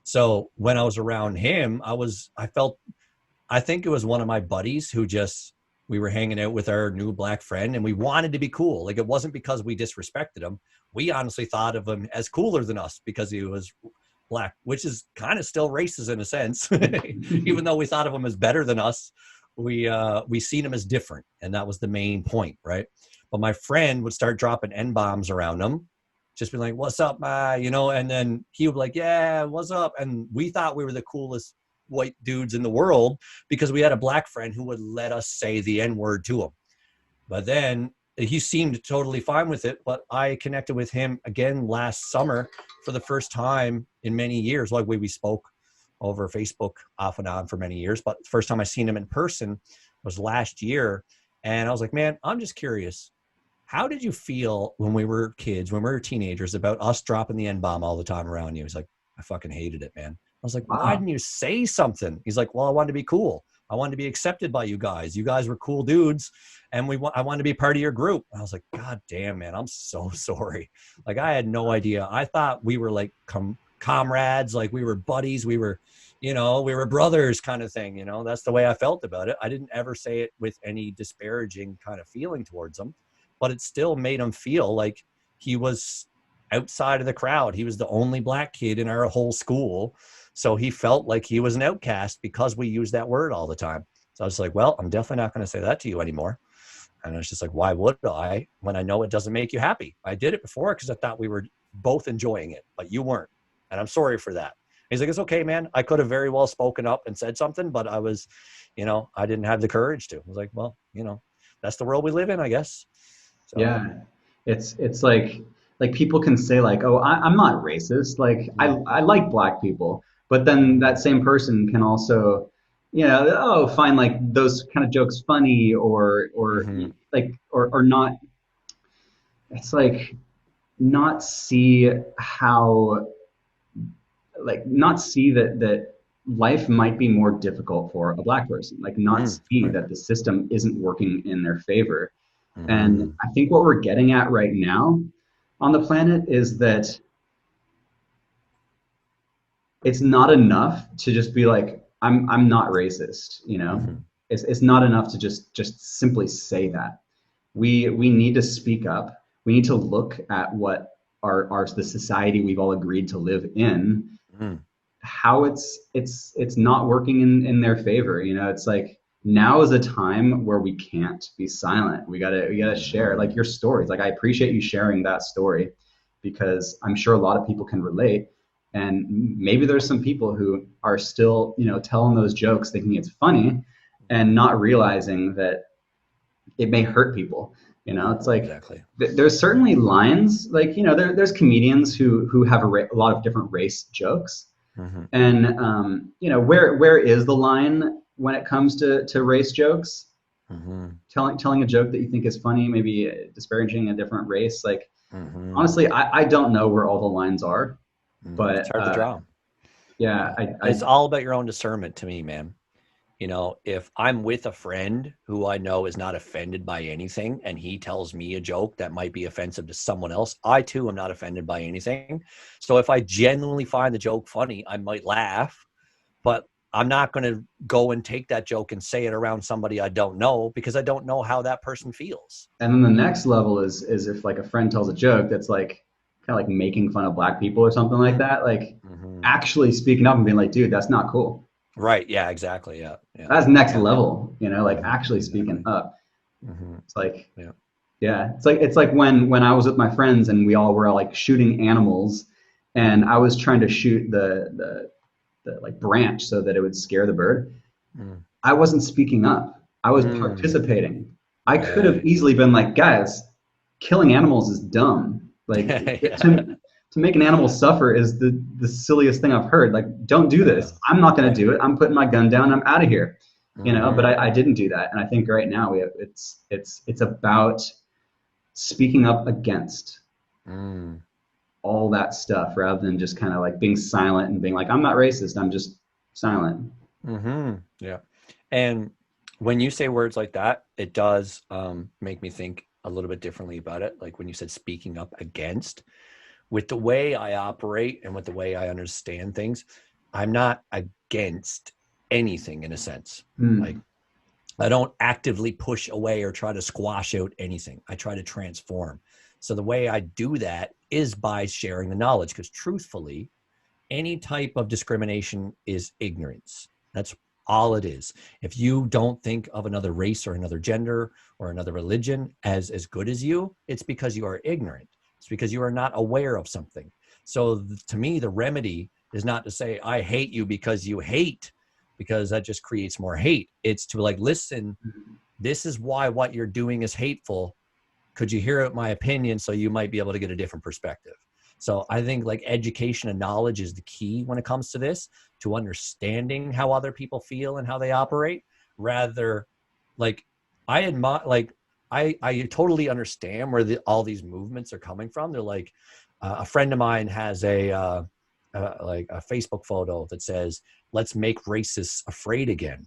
So when I was around him, I think it was one of my buddies who just, we were hanging out with our new black friend, and we wanted to be cool. Like, it wasn't because we disrespected him. We honestly thought of him as cooler than us because he was black, which is kind of still racist in a sense. Even though we thought of him as better than us, we seen him as different, and that was the main point, right? But my friend would start dropping N bombs around him, just be like, what's up, man? You know, and then he would be like, yeah, what's up? And we thought we were the coolest white dudes in the world because we had a black friend who would let us say the N-word to him. But then he seemed totally fine with it. But I connected with him again last summer for the first time in many years. Like we spoke over Facebook off and on for many years, but the first time I seen him in person was last year. And I was like, man, I'm just curious. How did you feel when we were kids, when we were teenagers, about us dropping the N-bomb all the time around you? He's like, I fucking hated it, man. I was like, why Wow. didn't you say something? He's like, well, I wanted to be cool. I wanted to be accepted by you guys. You guys were cool dudes, and I wanted to be part of your group. And I was like, God damn, man, I'm so sorry. Like, I had no idea. I thought we were like comrades, like we were buddies. We were, we were brothers kind of thing. That's the way I felt about it. I didn't ever say it with any disparaging kind of feeling towards him, but it still made him feel like he was outside of the crowd. He was the only black kid in our whole school. So he felt like he was an outcast because we use that word all the time. So I was like, well, I'm definitely not going to say that to you anymore. And it's just like, why would I when I know it doesn't make you happy? I did it before because I thought we were both enjoying it, but you weren't. And I'm sorry for that. He's like, it's okay, man. I could have very well spoken up and said something, but I was, I didn't have the courage to. I was like, well, that's the world we live in, I guess. So, Yeah, it's like people can say like, oh, I'm not racist. Like I like black people, but then that same person can also, find like those kind of jokes funny or mm-hmm, like or not. It's like not see how not see that life might be more difficult for a black person. Like not see right. that the system isn't working in their favor. And Mm-hmm, I think what we're getting at right now on the planet is that it's not enough to just be like, I'm not racist. mm-hmm, It's not enough to just simply say that. We need to speak up. We need to look at what our the society we've all agreed to live in, mm-hmm. how it's not working in their favor. It's like now is a time where we can't be silent. We gotta share like your stories. Like I appreciate you sharing that story because I'm sure a lot of people can relate. And maybe there's some people who are still, telling those jokes thinking it's funny and not realizing that it may hurt people. It's like Exactly. there's certainly lines like, there's comedians who have a lot of different race jokes. Mm-hmm, And where is the line when it comes to race jokes? mm-hmm, Telling a joke that you think is funny, maybe disparaging a different race. Like mm-hmm. honestly, I don't know where all the lines are, It's but hard to draw. yeah, Yeah. I It's all about your own discernment to me, man. If I'm with a friend who I know is not offended by anything and he tells me a joke that might be offensive to someone else, I too am not offended by anything. So if I genuinely find the joke funny, I might laugh, but I'm not going to go and take that joke and say it around somebody I don't know because I don't know how that person feels. and then the next level is if like a friend tells a joke that's like kind of like making fun of black people or something like that, like Mm-hmm. actually speaking up and being like, dude, that's not cool. Right. Yeah, exactly. Yeah. Yeah. That's next Yeah. level, like Mm-hmm. actually speaking Exactly. up. Mm-hmm. It's like, Yeah. yeah, it's like when I was with my friends and we all were like shooting animals, and I was trying to shoot the like branch so that it would scare the bird. Mm-hmm. I wasn't speaking up. I was Mm. participating. I could have Yeah. easily been like, guys, killing animals is dumb. Like Yeah. to make an animal suffer is the silliest thing I've heard. Like, don't do Yeah. this. I'm not gonna Yeah. do it. I'm putting my gun down. I'm out of here. But Mm-hmm. I didn't do that. And I think right now it's about speaking up against Mm. all that stuff rather than just kind of like being silent and being like, I'm not racist. I'm just silent. Mm-hmm. Yeah. And when you say words like that, it does make me think a little bit differently about it. Like when you said speaking up against, with the way I operate and with the way I understand things, I'm not against anything in a sense. Like Hmm. I don't actively push away or try to squash out anything. I try to transform. So the way I do that is by sharing the knowledge, because truthfully, any type of discrimination is ignorance. That's all it is. If you don't think of another race or another gender or another religion as good as you, it's because you are ignorant. It's because you are not aware of something. So to me, the remedy is not to say, I hate you because you hate, because that just creates more hate. It's to like, listen, this is why what you're doing is hateful. Could you hear my opinion so you might be able to get a different perspective? So I think like education and knowledge is the key when it comes to this, to understanding how other people feel and how they operate. Rather, like I admire, like I totally understand where all these movements are coming from. They're like, a friend of mine has like a Facebook photo that says, "Let's make racists afraid again,"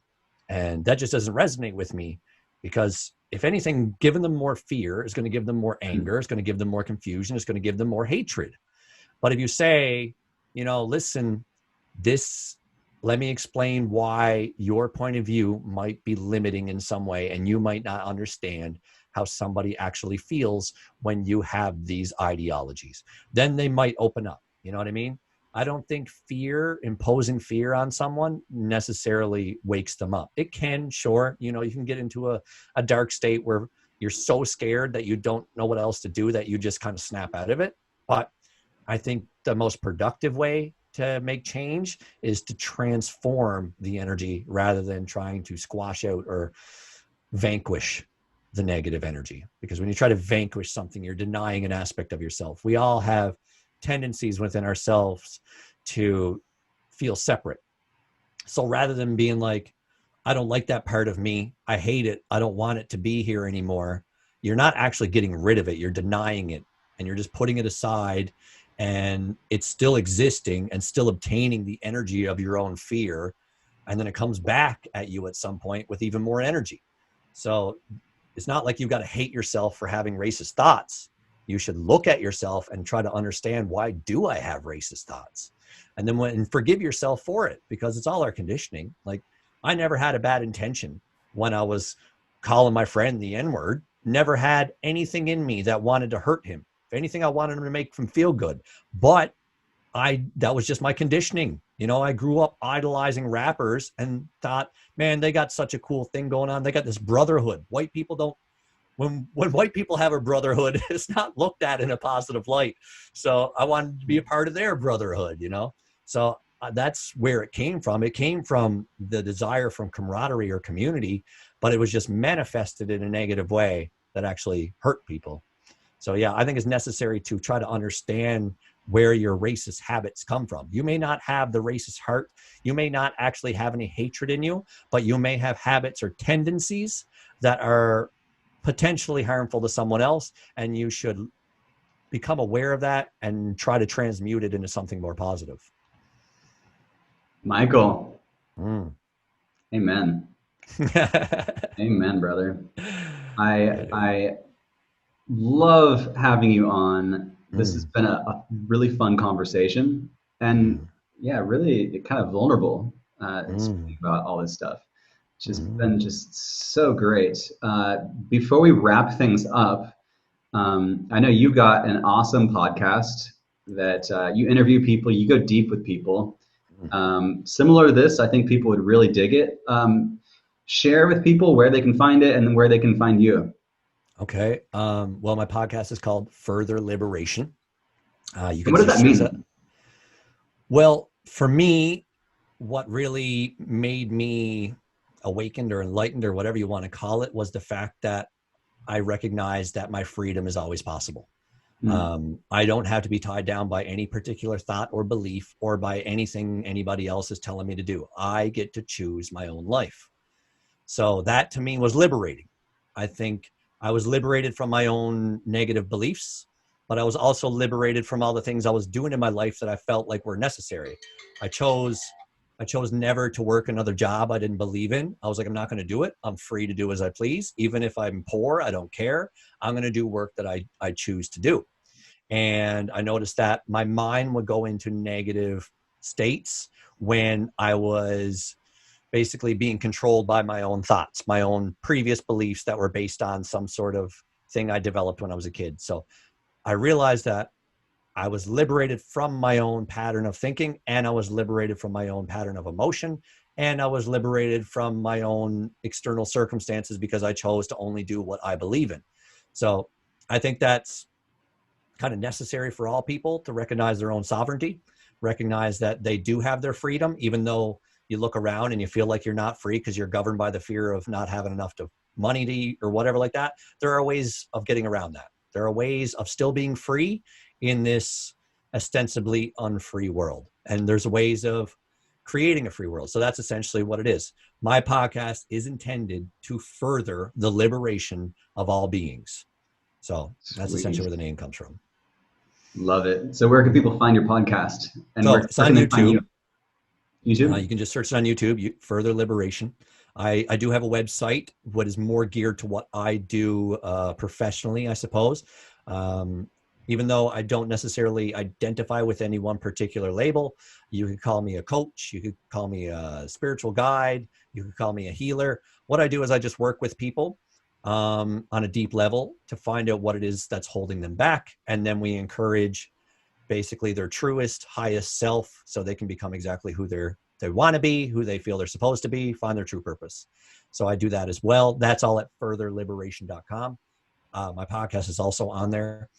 and that just doesn't resonate with me, because if anything, giving them more fear is going to give them more anger, it's going to give them more confusion, it's going to give them more hatred. But if you say, listen, this, let me explain why your point of view might be limiting in some way, and you might not understand how somebody actually feels when you have these ideologies, then they might open up. You know what I mean? I don't think imposing fear on someone necessarily wakes them up. It can, sure. You can get into a dark state where you're so scared that you don't know what else to do, that you just kind of snap out of it. But I think the most productive way to make change is to transform the energy rather than trying to squash out or vanquish the negative energy. Because when you try to vanquish something, you're denying an aspect of yourself. We all have tendencies within ourselves to feel separate. So rather than being like, I don't like that part of me, I hate it, I don't want it to be here anymore, you're not actually getting rid of it, you're denying it, and you're just putting it aside, and it's still existing and still obtaining the energy of your own fear, and then it comes back at you at some point with even more energy. So it's not like you've got to hate yourself for having racist thoughts. You should look at yourself and try to understand, why do I have racist thoughts? And then and forgive yourself for it, because it's all our conditioning. Like, I never had a bad intention when I was calling my friend the N-word. Never had anything in me that wanted to hurt him. If anything, I wanted him to make him feel good. But that was just my conditioning. I grew up idolizing rappers and thought, man, they got such a cool thing going on. They got this brotherhood. White people don't, when white people have a brotherhood, it's not looked at in a positive light. So I wanted to be a part of their brotherhood, So that's where it came from. It came from the desire from camaraderie or community, but it was just manifested in a negative way that actually hurt people. So yeah, I think it's necessary to try to understand where your racist habits come from. You may not have the racist heart. You may not actually have any hatred in you, but you may have habits or tendencies that are potentially harmful to someone else. And you should become aware of that and try to transmute it into something more positive. Michael. Amen. Amen, brother. I love having you on. This has been a really fun conversation, and yeah, really kind of vulnerable, speaking about all this stuff. It's just been just so great. Before we wrap things up, I know you got an awesome podcast that you interview people, you go deep with people. Similar to this, I think people would really dig it. Share with people where they can find it and where they can find you. Okay. Well, my podcast is called Further Liberation. What does that mean? Well, for me, what really made me awakened or enlightened or whatever you want to call it was the fact that I recognize that my freedom is always possible. I don't have to be tied down by any particular thought or belief or by anything anybody else is telling me to do. I get to choose my own life. So that to me was liberating. I think I was liberated from my own negative beliefs, but I was also liberated from all the things I was doing in my life that I felt like were necessary. I chose never to work another job I didn't believe in. I was like, I'm not going to do it. I'm free to do as I please. Even if I'm poor, I don't care. I'm going to do work that I choose to do. And I noticed that my mind would go into negative states when I was basically being controlled by my own thoughts, my own previous beliefs that were based on some sort of thing I developed when I was a kid. So I realized that I was liberated from my own pattern of thinking, and I was liberated from my own pattern of emotion, and I was liberated from my own external circumstances because I chose to only do what I believe in. So I think that's kind of necessary for all people to recognize their own sovereignty, recognize that they do have their freedom, even though you look around and you feel like you're not free because you're governed by the fear of not having enough money to eat or whatever like that. There are ways of getting around that. There are ways of still being free in this ostensibly unfree world. And there's ways of creating a free world. So that's essentially what it is. My podcast is intended to further the liberation of all beings. So that's essentially where the name comes from. Love it. So where can people find your podcast? And so where it's on can they YouTube. find you? YouTube? You can just search it on YouTube, Further Liberation. I do have a website, what is more geared to what I do professionally, I suppose. Even though I don't necessarily identify with any one particular label, you could call me a coach, you could call me a spiritual guide, you could call me a healer. What I do is I just work with people on a deep level to find out what it is that's holding them back. And then we encourage basically their truest, highest self so they can become exactly who they want to be, who they feel they're supposed to be, find their true purpose. So I do that as well. That's all at furtherliberation.com. My podcast is also on there.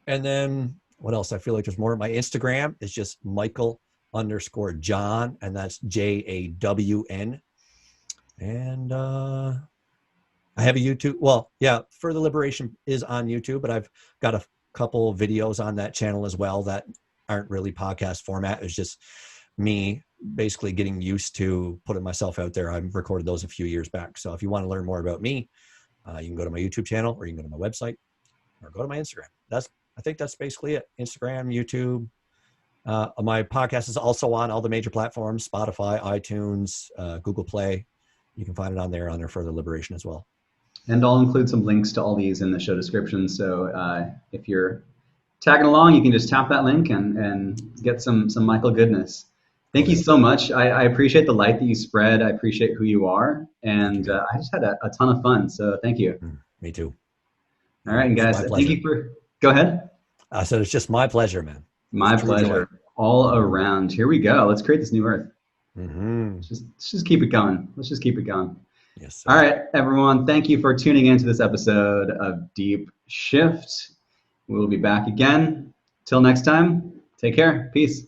And then what else? I feel like there's more. My Instagram is just Michael_John, and that's JAWN. And I have a YouTube. Well, yeah, Further Liberation is on YouTube, but I've got a couple of videos on that channel as well that aren't really podcast format. It's just me basically getting used to putting myself out there. I recorded those a few years back. So if you want to learn more about me, you can go to my YouTube channel, or you can go to my website, or go to my Instagram. I think that's basically it. Instagram, YouTube. My podcast is also on all the major platforms: Spotify, iTunes, Google Play. You can find it on there under Further Liberation as well. And I'll include some links to all these in the show description. So if you're tagging along, you can just tap that link and get some Michael goodness. Thank you so much. I appreciate the light that you spread. I appreciate who you are. And I just had a ton of fun. So thank you. Me too. All right, and guys, thank you for, go ahead. I said, it's just my pleasure, man. My pleasure. All around. Here we go. Let's create this new earth. Mm-hmm. Let's just keep it going. Let's just keep it going. Yes, sir. All right, everyone. Thank you for tuning into this episode of Deep Shift. We'll be back again. Till next time, take care. Peace.